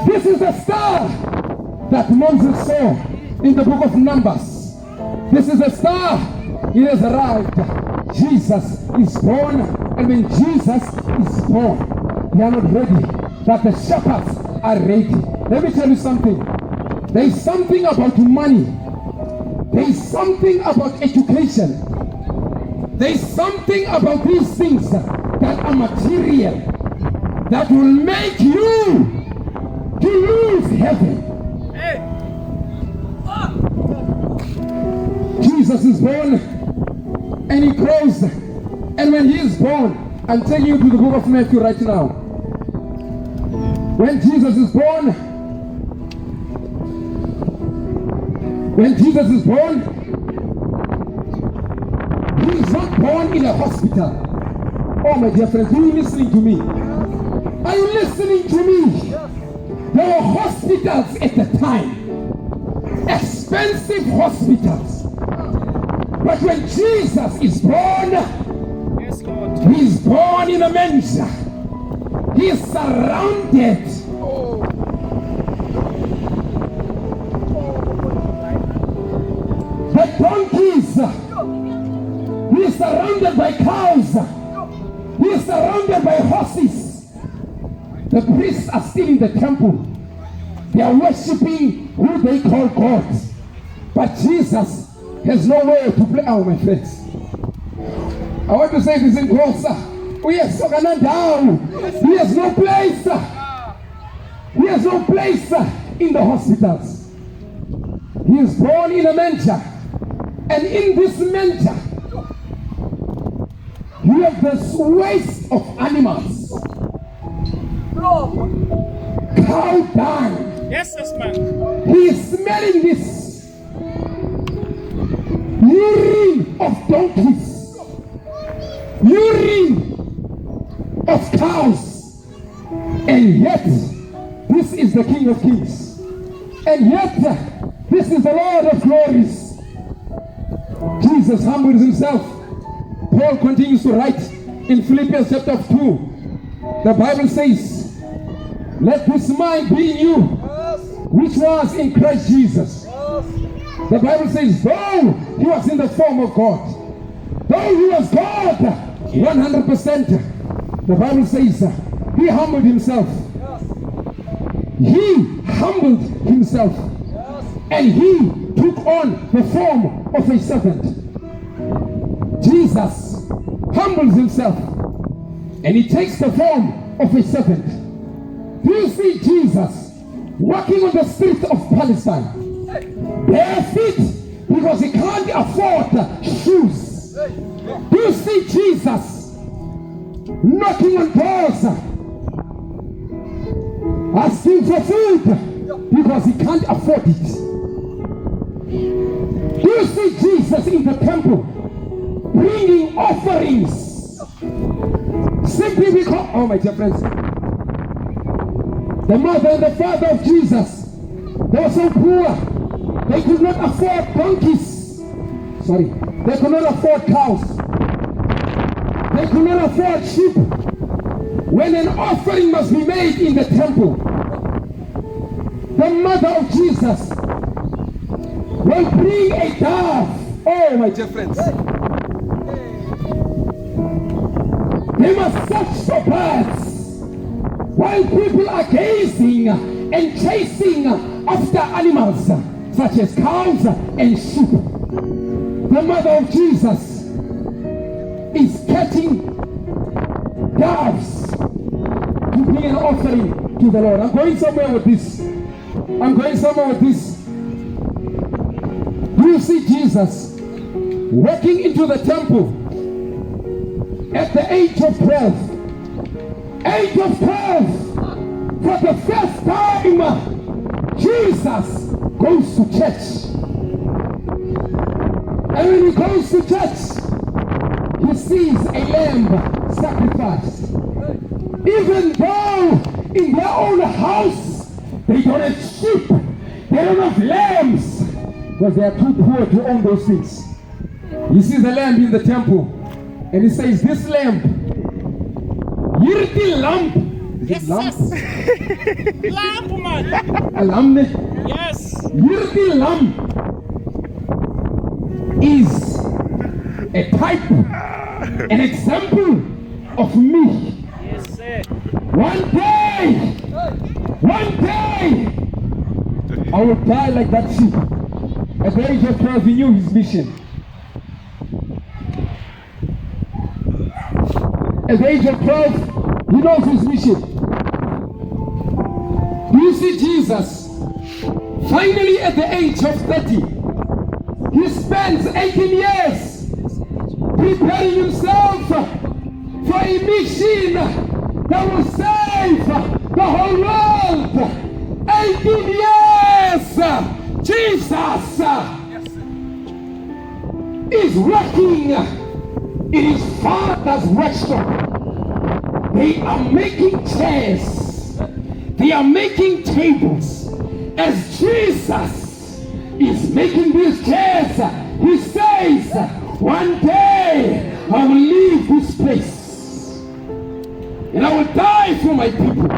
This is the star that Moses saw in the book of Numbers. This is the star. It has arrived. Jesus is born. And when Jesus is born, they are not ready. But the shepherds are ready. Let me tell you something. There is something about money. There is something about education. There is something about these things that are material that will make you to lose heaven. Jesus is born and he grows. And when he is born, I'm taking you to the book of Matthew right now. When Jesus is born, he is not born in a hospital. Oh my dear friends, are you listening to me? Are you listening to me? There were hospitals at the time, expensive hospitals. But when Jesus is born, he is born in a manger. He is surrounded. The donkeys. He is surrounded by cows. He is surrounded by horses. The priests are still in the temple. They are worshipping who they call gods. But Jesus has nowhere to play. Oh, my friends. I want to say this in Xhosa. Uyesoka nandawo. He has no place. He has no place in the hospitals. He is born in a manger. And in this manger, you have this waste of animals. Cow dung.
Yes, man.
He is smelling this urine of donkeys, urine of cows, and yet this is the King of Kings, and yet this is the Lord of Glories. Jesus humbled himself. Paul continues to write in Philippians chapter 2. The Bible says, let this mind be in you, which was in Christ Jesus. The Bible says, though he was in the form of God, though he was God 100%, the Bible says he humbled himself. He humbled himself, and he took on the form of a servant. Jesus humbles himself, and he takes the form of a servant. Do you see Jesus walking on the streets of Palestine, bare feet, because he can't afford shoes? Do you see Jesus knocking on doors, asking for food, because he can't afford it? Do you see Jesus in the temple bringing offerings simply because, oh my dear friends, the mother and the father of Jesus, they were so poor, they could not afford donkeys. Sorry, they could not afford cows. They could not afford sheep. When an offering must be made in the temple, the mother of Jesus will bring a dove. Oh my dear friends, they must search for birds while people are gazing and chasing after animals such as cows and sheep. The mother of Jesus is catching doves to bring an offering to the Lord. I'm going somewhere with this. Do you see Jesus walking into the temple at the age of 12? Age of 12, for the first time, Jesus goes to church. And when he goes to church, he sees a lamb sacrificed. Even though in their own house, they don't have sheep, they don't have lambs, because they are too poor to own those things. He sees a lamb in the temple, and he says, this lamb, Yirti lamp. Is it lamp?
Lamp, man.
A lamp?
Yes.
Yirti lamp is a type, an example of me.
Yes, sir.
One day, I will die like that sheep. At the age of 12, he knew his mission. At the age of 12, he knows his mission. Do you see Jesus? Finally, at the age of 30, he spends 18 years preparing himself for a mission that will save the whole world. 18 years! Jesus is working in his Father's workshop. They are making chairs. They are making tables. As Jesus is making these chairs, he says, one day I will leave this place and I will die for my people.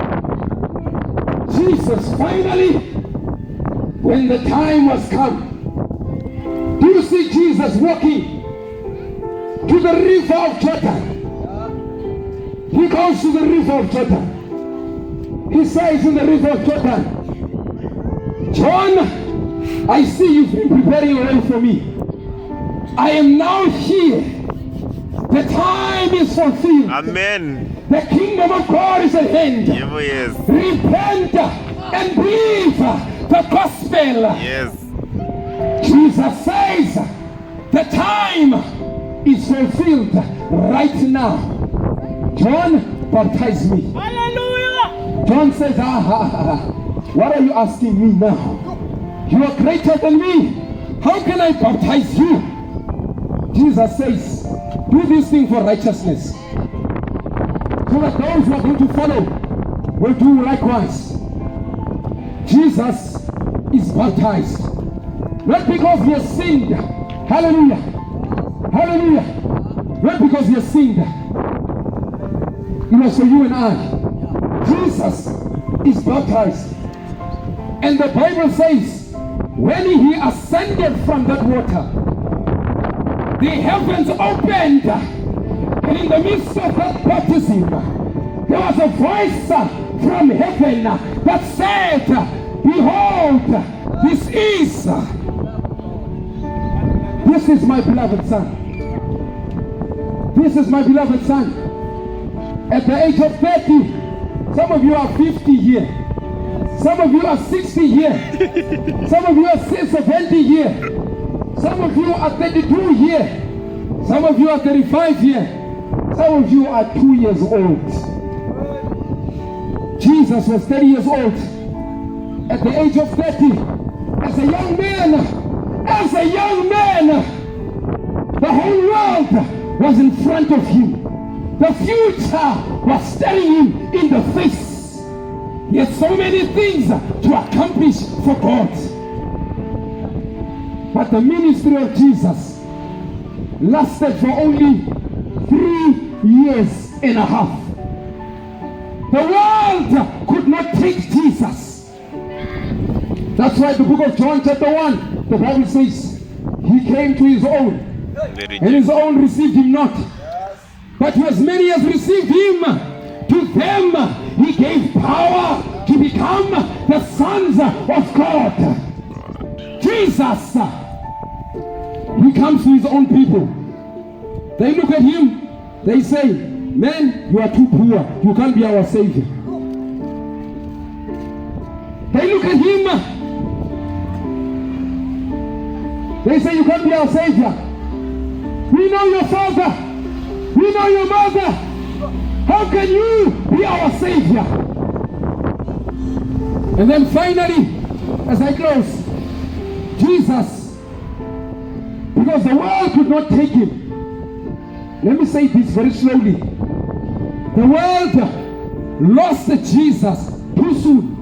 Jesus finally, when the time was come, do you see Jesus walking to the river of Jordan? He goes to the river of Jordan. He says in the river of Jordan, John, I see you've been preparing a way for me. I am now here
The time is fulfilled.
Amen.
The kingdom of God is at hand.
Yes.
Repent and believe the gospel.
Yes.
Jesus says the time is fulfilled right now. John, baptize me.
Hallelujah.
John says, what are you asking me now? You are greater than me. How can I baptize you? Jesus says, do this thing for righteousness, so that those who are going to follow will do likewise. Jesus is baptized, not because he has sinned. Hallelujah. Hallelujah. Not because he has sinned. It was for you and I. Jesus is baptized. And the Bible says, when he ascended from that water, the heavens opened, and in the midst of that baptism, there was a voice from heaven that said, behold, this is my beloved son. This is my beloved son. At the age of 30, some of you are 50 here. Some of you are 60 here. Some of you are 70 here. Some of you are 32 here. Some of you are 35 here. Some of you are 2 years old. Jesus was 30 years old at the age of 30. As a young man, the whole world was in front of him. The future was staring him in the face. He had so many things to accomplish for God. But the ministry of Jesus lasted for only 3 years and a half. The world could not take Jesus. That's why the book of John chapter 1, the Bible says, he came to his own, and his own received him not. But to as many as received him, to them he gave power to become the sons of God. Jesus, he comes to his own people. They look at him, they say, man, you are too poor, you can't be our savior. They look at him, they say, you can't be our savior. We know your father, we know your mother. How can you be our savior? And then finally, as I close, Jesus, because the world could not take him. Let me say this very slowly. The world lost Jesus too soon.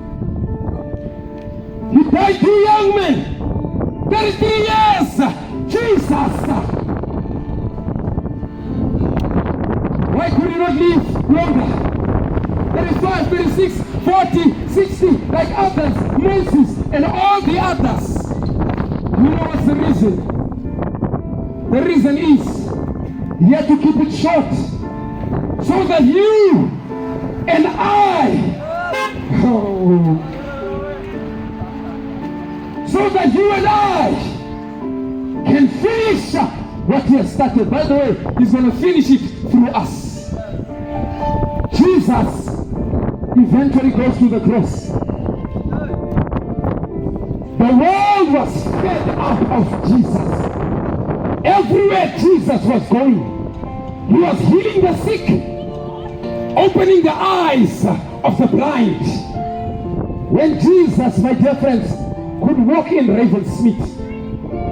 He died too young, man. 33 years. Jesus. Why could he not live longer? 35, 36, 40, 60, like others, Moses and all the others. You know what's the reason? The reason is he had to keep it short so that you and I, so that you and I can finish what he has started. By the way, he's going to finish it through us. Jesus eventually goes to the cross. The world was fed up of Jesus. Everywhere Jesus was going, he was healing the sick, opening the eyes of the blind. When Jesus, my dear friends, could walk in Ravensmith,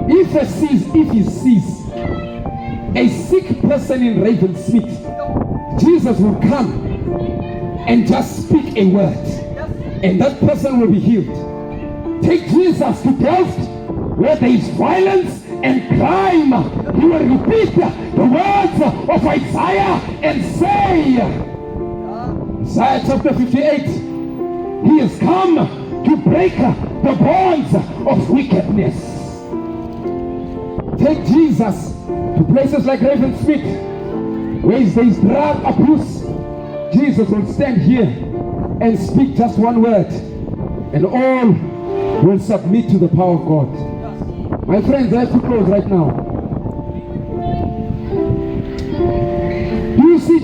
if he sees a sick person in Ravensmith, Jesus will come and just speak a word, and that person will be healed. Take Jesus to Delft, where there is violence and crime. He will repeat the words of Isaiah and say, Isaiah chapter 58, he has come to break the bonds of wickedness. Take Jesus to places like Ravensmith, where there is drug abuse. Jesus will stand here and speak just one word, and all will submit to the power of God. My friends, I have to close right now.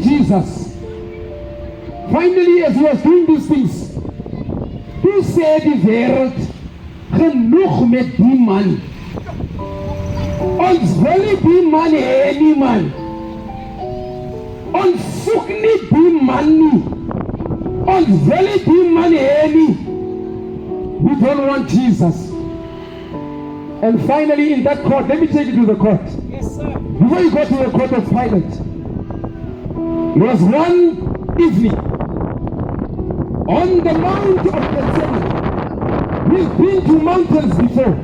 Jesus, finally as he was doing these things, toe sê die wêreld, genoeg met die man. Ons wil nie die man hê nie, man. Ons soek nie die man nie. Ons wil nie die man hê nie. We don't want Jesus. And finally in that court, let me take you to the court.
Yes, sir.
Before you go to the court of Pilate, there was one evening on the Mount of Gethsemane. We've been to mountains before.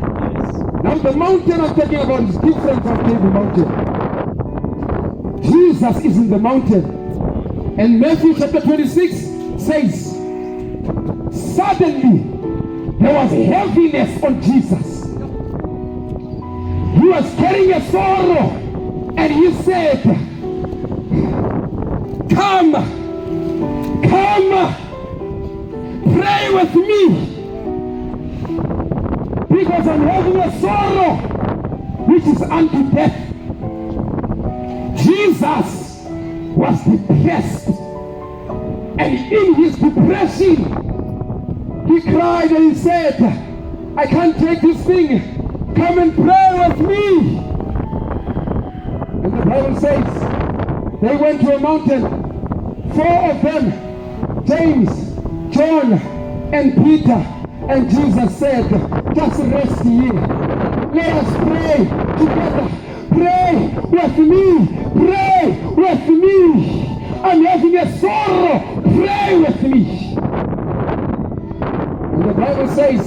Now the mountain I'm talking about is different from Table Mountain. Jesus is in the mountain. And Matthew chapter 26 says, suddenly there was heaviness on Jesus. He was carrying a sorrow. And he said, come, pray with me. Because I'm having a sorrow which is unto death. Jesus was depressed. And in his depression, he cried and he said, I can't take this thing. Come and pray with me. And the Bible says, they went to a mountain. 4 of them, James, John, and Peter. And Jesus said, just rest here. Let us pray together. Pray with me. Pray with me. I'm having a sorrow. Pray with me. And the Bible says,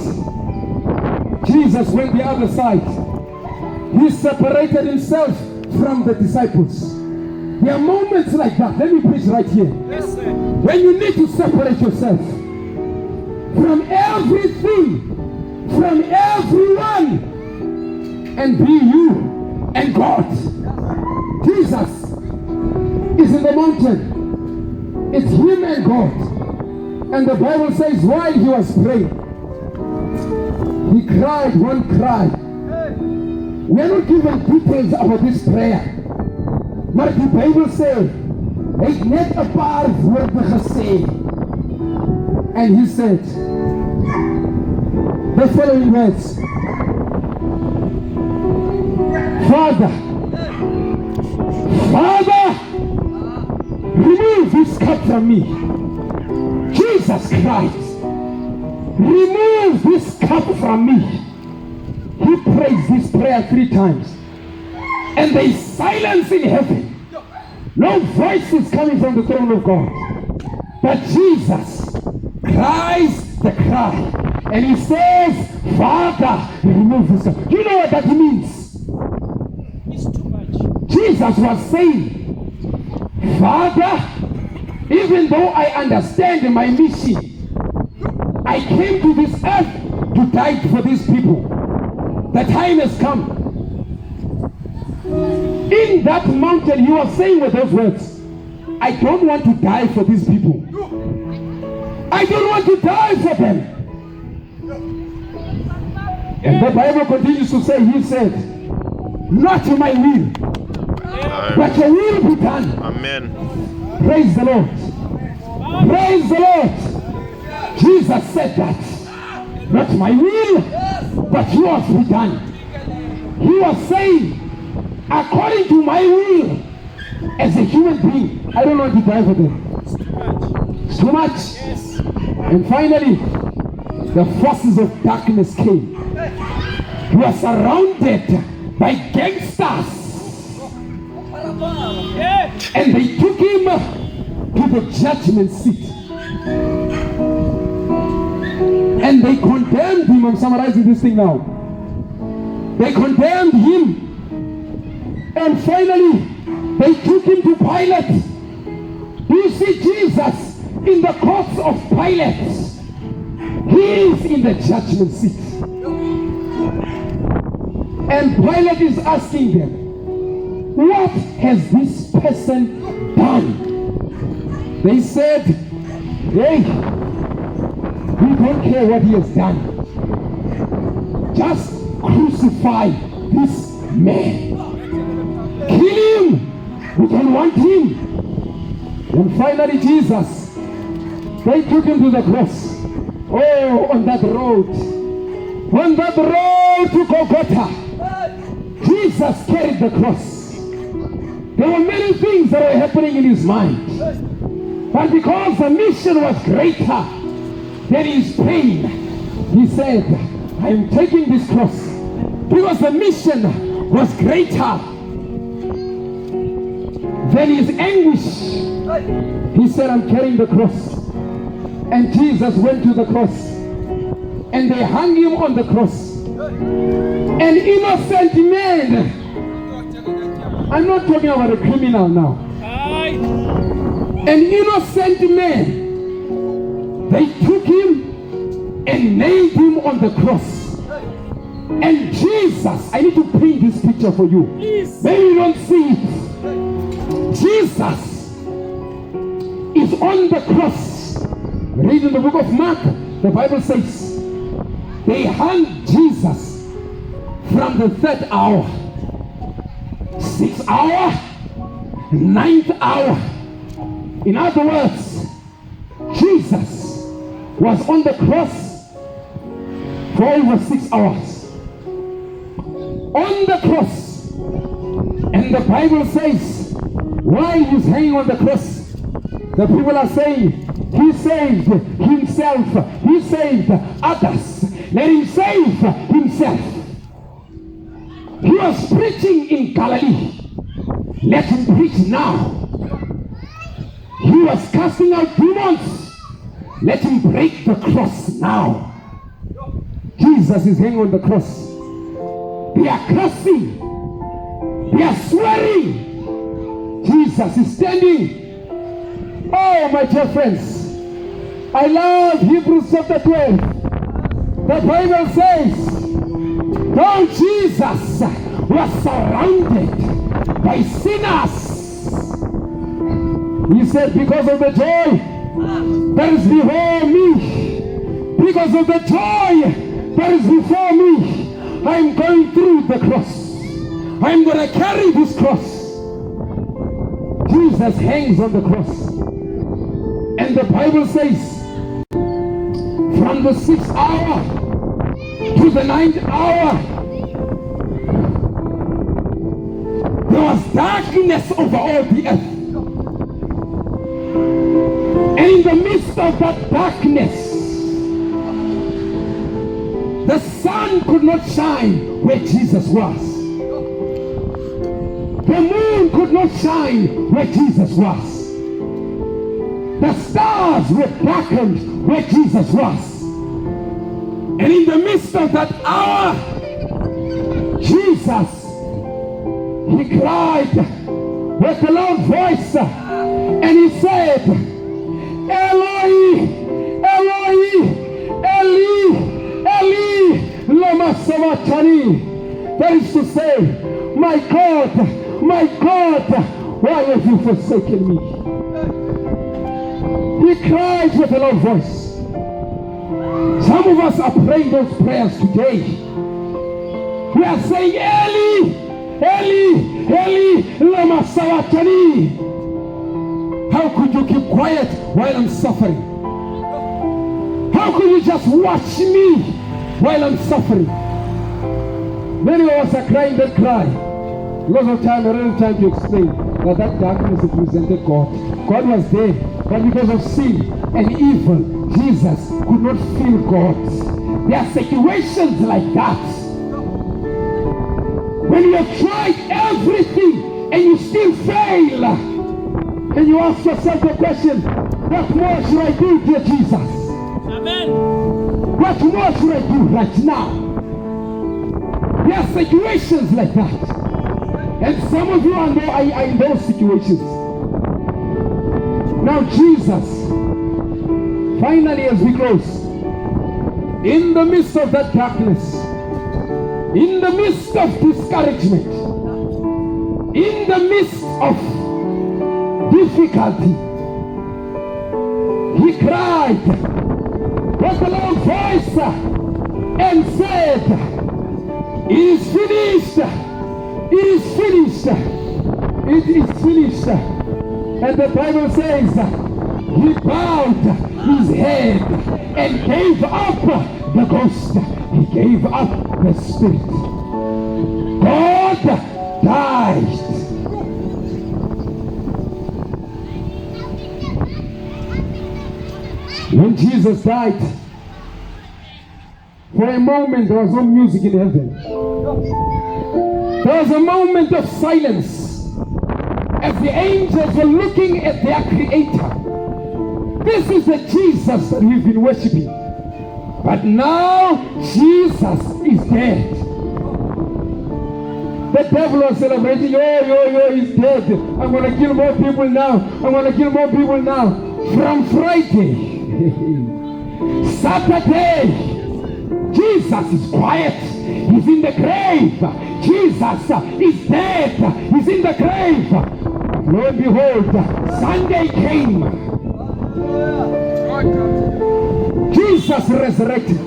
Jesus went the other side. He separated himself from the disciples. There are moments like that. Let me preach right here.
Yes, sir.
When you need to separate yourself from everything, from everyone, and be you and God. Jesus is in the mountain. It's him and God. And the Bible says while he was praying, he cried one cry. We are not given details about this prayer. Maar die Bible says, hy het net 'n paar woorde gesê. And he said, the following words, Father, remove this cup from me. Jesus Christ, remove this cup from me. He prays this prayer 3 times. And there is silence in heaven. No voice is coming from the throne of God. But Jesus cries the cry. And he says, Father, remove this cup. You know what that means?
It's too much.
Jesus was saying, Father, even though I understand my mission, I came to this earth to die for these people. The time has come. In that mountain, he was saying with those words, I don't want to die for these people. I don't want to die for them. And the Bible continues to say, he said, not my will, but your will be done.
Amen.
Praise the Lord. Praise the Lord. Jesus said that. Not my will, but yours be done. He was saying, according to my will, as a human being, I don't want to die for them. It's too much.
Yes.
And finally, the forces of darkness came. He was surrounded by gangsters.
Yeah.
And they took him to the judgment seat. And they condemned him. I'm summarizing this thing now. They condemned him. And finally, they took him to Pilate. Do you see Jesus in the courts of Pilate? He is in the judgment seat. And Pilate is asking them, what has this person done? They said, hey, we don't care what he has done. Just crucify this man. Kill him. We don't want him. And finally, Jesus, they took him to the cross. Oh, on that road to Golgotha, Jesus carried the cross. There were many things that were happening in his mind. But because the mission was greater than his pain, he said, I am taking this cross. Because the mission was greater than his anguish. He said, I'm carrying the cross. And Jesus went to the cross. And they hung him on the cross. An innocent man. I'm not talking about a criminal now. An innocent man. They took him and nailed him on the cross. And Jesus, I need to paint this picture for you. Maybe you don't see it. Jesus is on the cross. Read in the book of Mark, the Bible says, they hung Jesus from the 3rd hour, 6th hour, 9th hour. In other words, Jesus was on the cross for over 6 hours. On the cross. And the Bible says, while he's hanging on the cross, the people are saying, he saved himself, he saved others. Let him save himself. He was preaching in Galilee. Let him preach now. He was casting out demons. Let him break the cross now. Jesus is hanging on the cross. They are cursing. They are swearing. Jesus is standing. Oh, my dear friends, I love Hebrews chapter 12. The Bible says, though Jesus was surrounded by sinners, he said, because of the joy that is before me, because of the joy that is before me, I'm going through the cross. I'm going to carry this cross. Jesus hangs on the cross. And the Bible says, from the 6th hour to the 9th hour, there was darkness over all the earth. And in the midst of that darkness, the sun could not shine where Jesus was. The moon could not shine where Jesus was. The stars were darkened where Jesus was. And in the midst of that hour, Jesus, he cried with a loud voice, and he said, Eloi, Eloi, Eli, Eli, lama sabachthani. That is to say, my God, why have you forsaken me? He cries with a loud voice. Some of us are praying those prayers today. We are saying, Eli, Eli, Eli, lama sabachthani. How could you keep quiet while I'm suffering? How could you just watch me while I'm suffering? Many of us are crying that cry. Lots of time, a little time to explain that darkness represented God. God was there, but because of sin and evil, Jesus could not feel God. There are situations like that. When you have tried everything and you still fail, and you ask yourself the question, what more should I do, dear Jesus?
Amen.
What more should I do right now? There are situations like that. And some of you are in those situations. Now Jesus, finally as we close, in the midst of that darkness, in the midst of discouragement, in the midst of difficulty, he cried with a loud voice and said, it is finished, it is finished, it is finished. And the Bible says he bowed his head and gave up the ghost. He gave up the spirit. God died. When Jesus died, for a moment there was no music in heaven. There was a moment of silence as the angels were looking at their Creator. This is the Jesus that we've been worshiping. But now Jesus is dead. The devil was celebrating, he's dead. I'm going to kill more people now. I'm going to kill more people now. From Friday, Saturday, Jesus is quiet. He's in the grave. Jesus is dead. He's in the grave. Lo and behold, Sunday came. Jesus resurrected.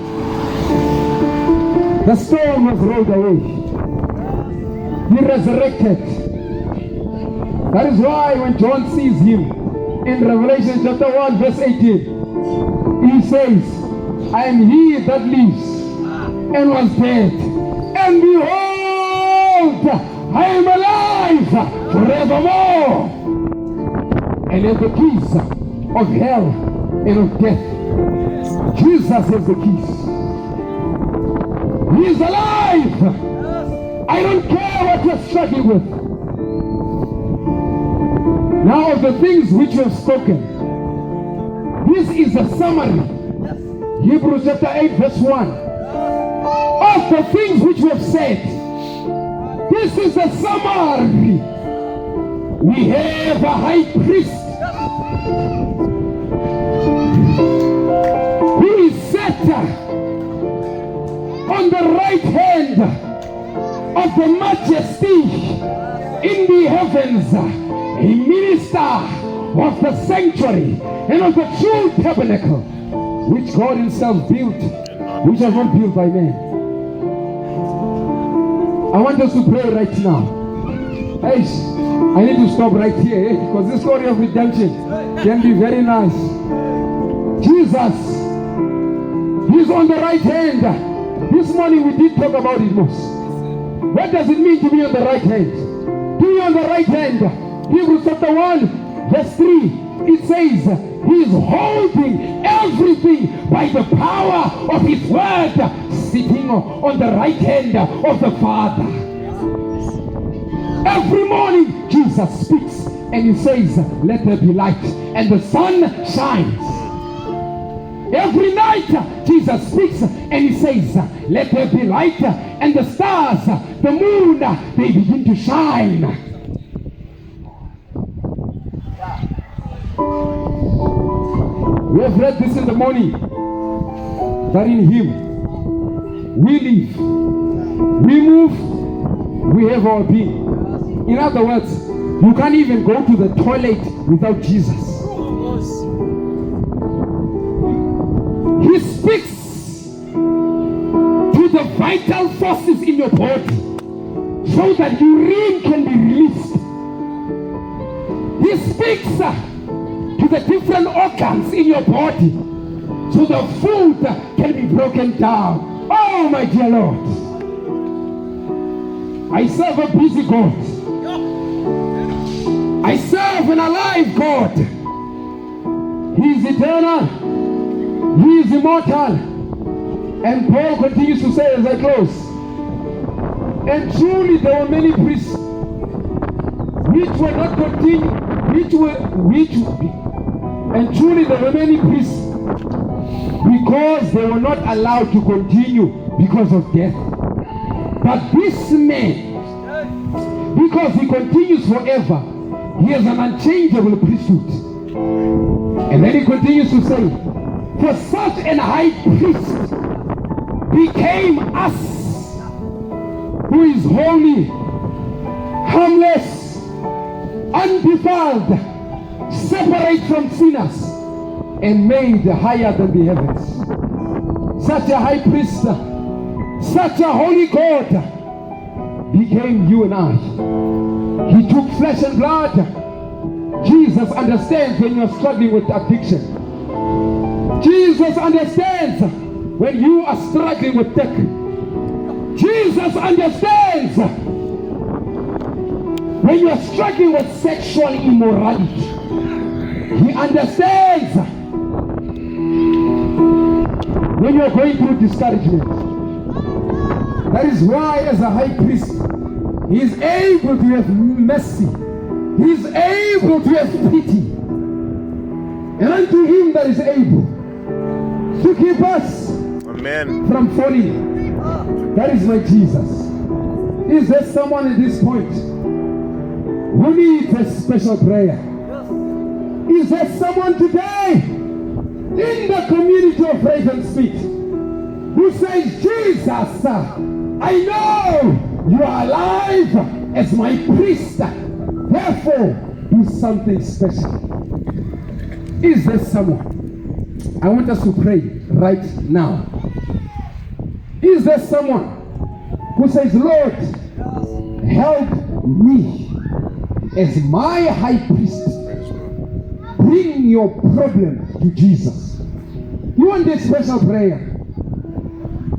The stone was rolled away. He resurrected. That is why when John sees him in Revelation chapter 1 verse 18, he says, I am he that lives and was dead, and behold, I am alive forevermore, and have the keys of hell and of death. Jesus has the keys. He is alive. I don't care what you're struggling with. Now, of the things which you have spoken, this is a summary. Hebrews chapter 8 verse 1. Of the things which we have said, this is a summary. We have a high priest who is set on the right hand of the majesty in the heavens, a minister of the sanctuary and of the true tabernacle, which God himself built, which was not built by man. I want us to pray right now. Hey, I need to stop right here, because this story of redemption can be very nice. Jesus, he's on the right hand. This morning we did talk about it most. What does it mean to be on the right hand? To be on the right hand, Hebrews chapter 1 verse 3, it says, he is holding everything by the power of his word, sitting on the right hand of the Father. Every morning Jesus speaks and he says, let there be light, and the sun shines. Every night Jesus speaks and he says, let there be light, and the stars, the moon, they begin to shine. We have read this in the morning, that in him we live, we move, we have our being. In other words, you can't even go to the toilet without Jesus. He speaks to the vital forces in your body so that urine can be released. He speaks to the different organs in your body so the food can be broken down. Oh my dear Lord, I serve a busy God. I serve an alive God. He is eternal. He is immortal. And Paul continues to say as I close, and truly there were many priests which were not continuing, and truly there were many priests because they were not allowed to continue because of death. But this man, because he continues forever, he has an unchangeable priesthood. And then he continues to say, for such an high priest became us, who is holy, harmless, undefiled, separate from sinners, and made higher than the heavens. Such a high priest, such a holy God became you and I. He took flesh and blood.
Jesus understands when you are struggling with addiction. Jesus understands when you are struggling with death. Jesus understands when you are struggling with sexual immorality. He understands when you are going through discouragement. That is why, as a high priest, he is able to have mercy. He is able to have pity. And unto him that is able to keep us from falling. That is my Jesus. Is there someone at this point who needs a special prayer? Is there someone today in the community of Ravensmeet who says, Jesus, I know you are alive as my priest. Therefore, do something special. Is there someone? I want us to pray right now. Is there someone who says, Lord, help me as my high priest? Bring your problem to Jesus. You want this special prayer?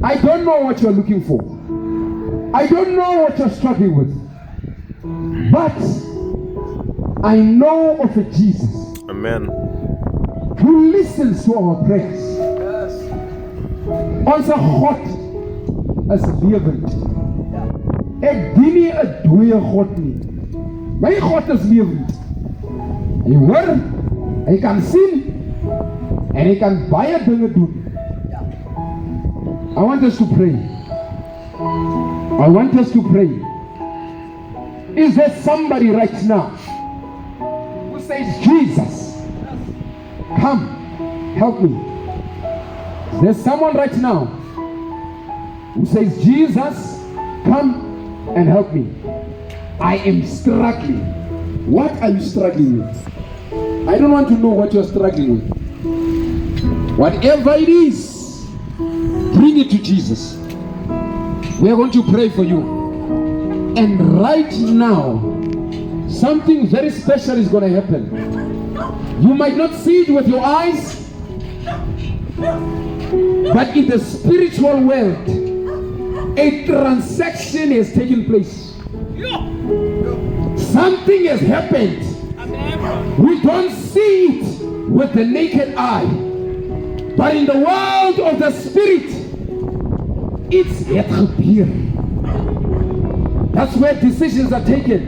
I don't know what you're looking for. I don't know what you're struggling with. But I know of a Jesus.
Amen.
Who listens to our prayers. Ons God is lewend. Ek dien nie 'n dooie God nie. My God is lewend. Hy hoor, hy kan sien en hy kan baie dinge doen. I want us to pray. I want us to pray. Is there somebody right now who says, Jesus, come, help me? Is there someone right now who says, Jesus, come and help me? I am struggling. What are you struggling with? I don't want to know what you're struggling with. Whatever it is, bring it to Jesus. We are going to pray for you. And right now, something very special is going to happen. You might not see it with your eyes, but in the spiritual world, a transaction has taken place. Something has happened. We don't see it with the naked eye, but in the world of the spirit, it's het gebeur. That's where decisions are taken.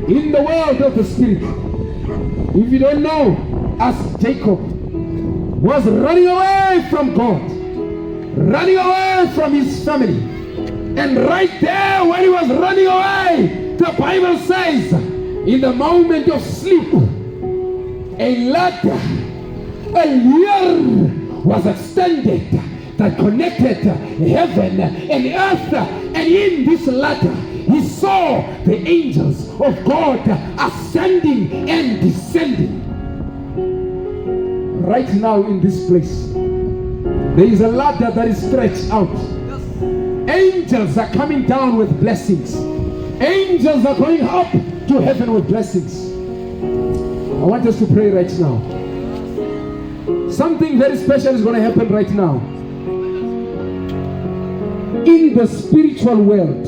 In the world of the spirit. If you don't know, as Jacob was running away from God, running away from his family, and right there when he was running away, the Bible says, in the moment of sleep, a ladder, a leer was extended that connected heaven and earth, and in this ladder he saw the angels of God ascending and descending. Right now in this place, there is a ladder that is stretched out. Angels are coming down with blessings. Angels are going up to heaven with blessings. I want us to pray right now. Something very special is going to happen right now. In the spiritual world,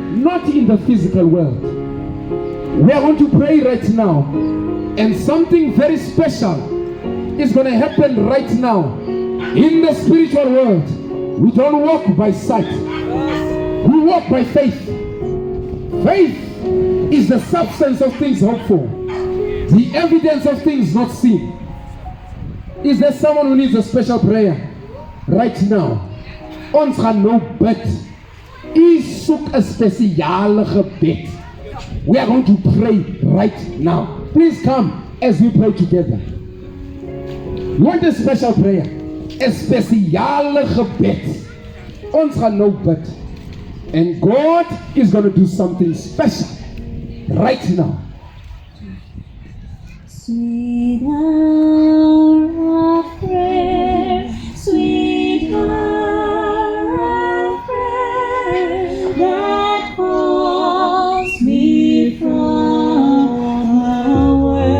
not in the physical world. We are going to pray right now, and something very special is going to happen right now. In the spiritual world, we don't walk by sight. We walk by faith. Faith is the substance of things hoped for, the evidence of things not seen. Is there someone who needs a special prayer right now? Ons gaan nou bid. U soek 'n spesiale gebed. We are going to pray right now. Please come as we pray together. You want a special prayer? 'n spesiale gebed. Ons gaan nou bid. And God is going to do something special right now.
Sweet hour of prayer, sweet hour of prayer that calls me from the world.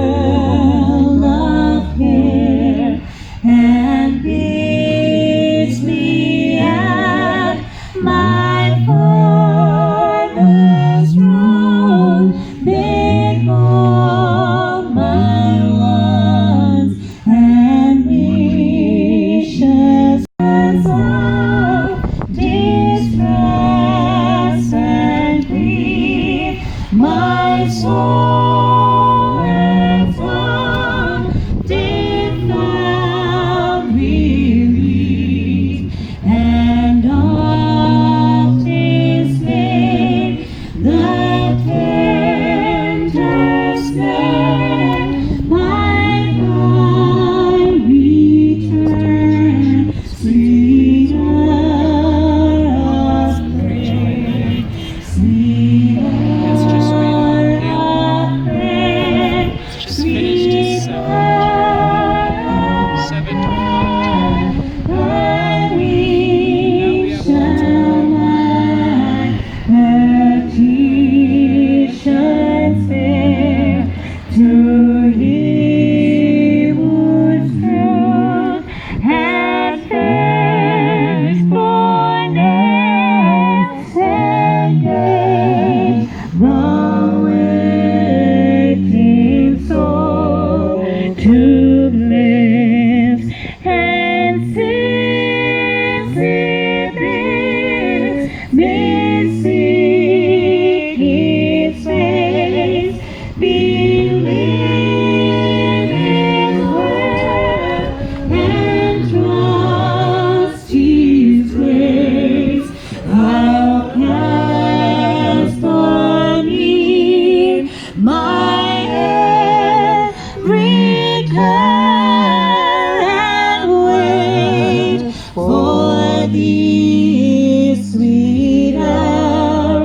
thee, sweet hour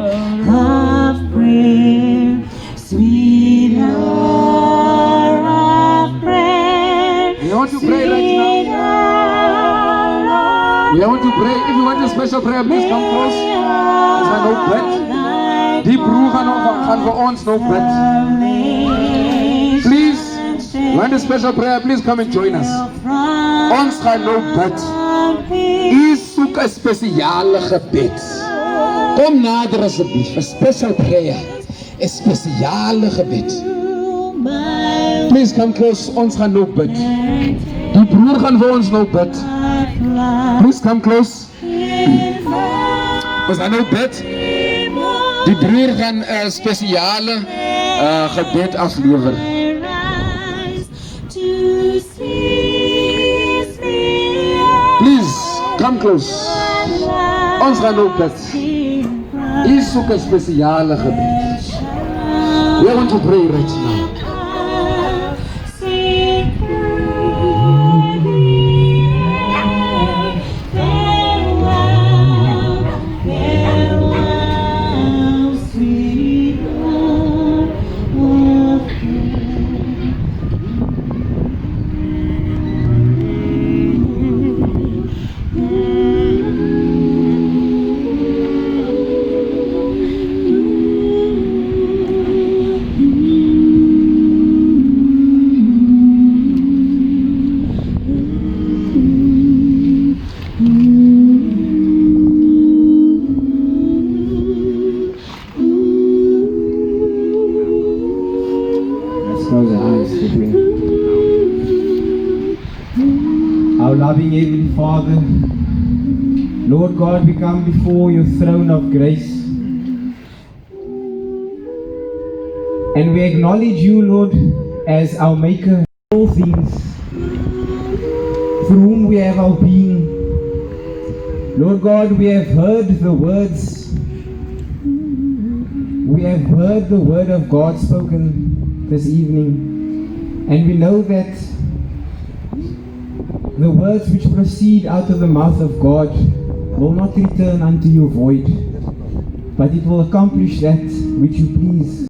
of prayer, sweet hour of prayer.
We want to pray right now. We want to pray. If you want a special prayer, please come close. Ons gaan nou bid. Die broer gaan vir ons nou bid. Please, you want a special prayer, please come and join us. Ons gaan nou bid. U soek 'n spesiale gebed. Kom nader asseblief, 'n special prayer. 'n Spesiale gebed. Please come close, ons gaan nou bid. Die broer gaan vir ons nou bid. Please come close. Ons gaan nou bid. Die broer gaan 'n spesiale gebed aflewer. Please come close. Ons gaan nou bid. U soek 'n spesiale gebed. We want to pray right now.
Our loving Heavenly Father, Lord God, we come before your throne of grace. And we acknowledge you, Lord, as our maker of all things, through whom we have our being. Lord God, we have heard the words, we have heard the word of God spoken this evening. And we know that the words which proceed out of the mouth of God will not return unto you void, but it will accomplish that which you please.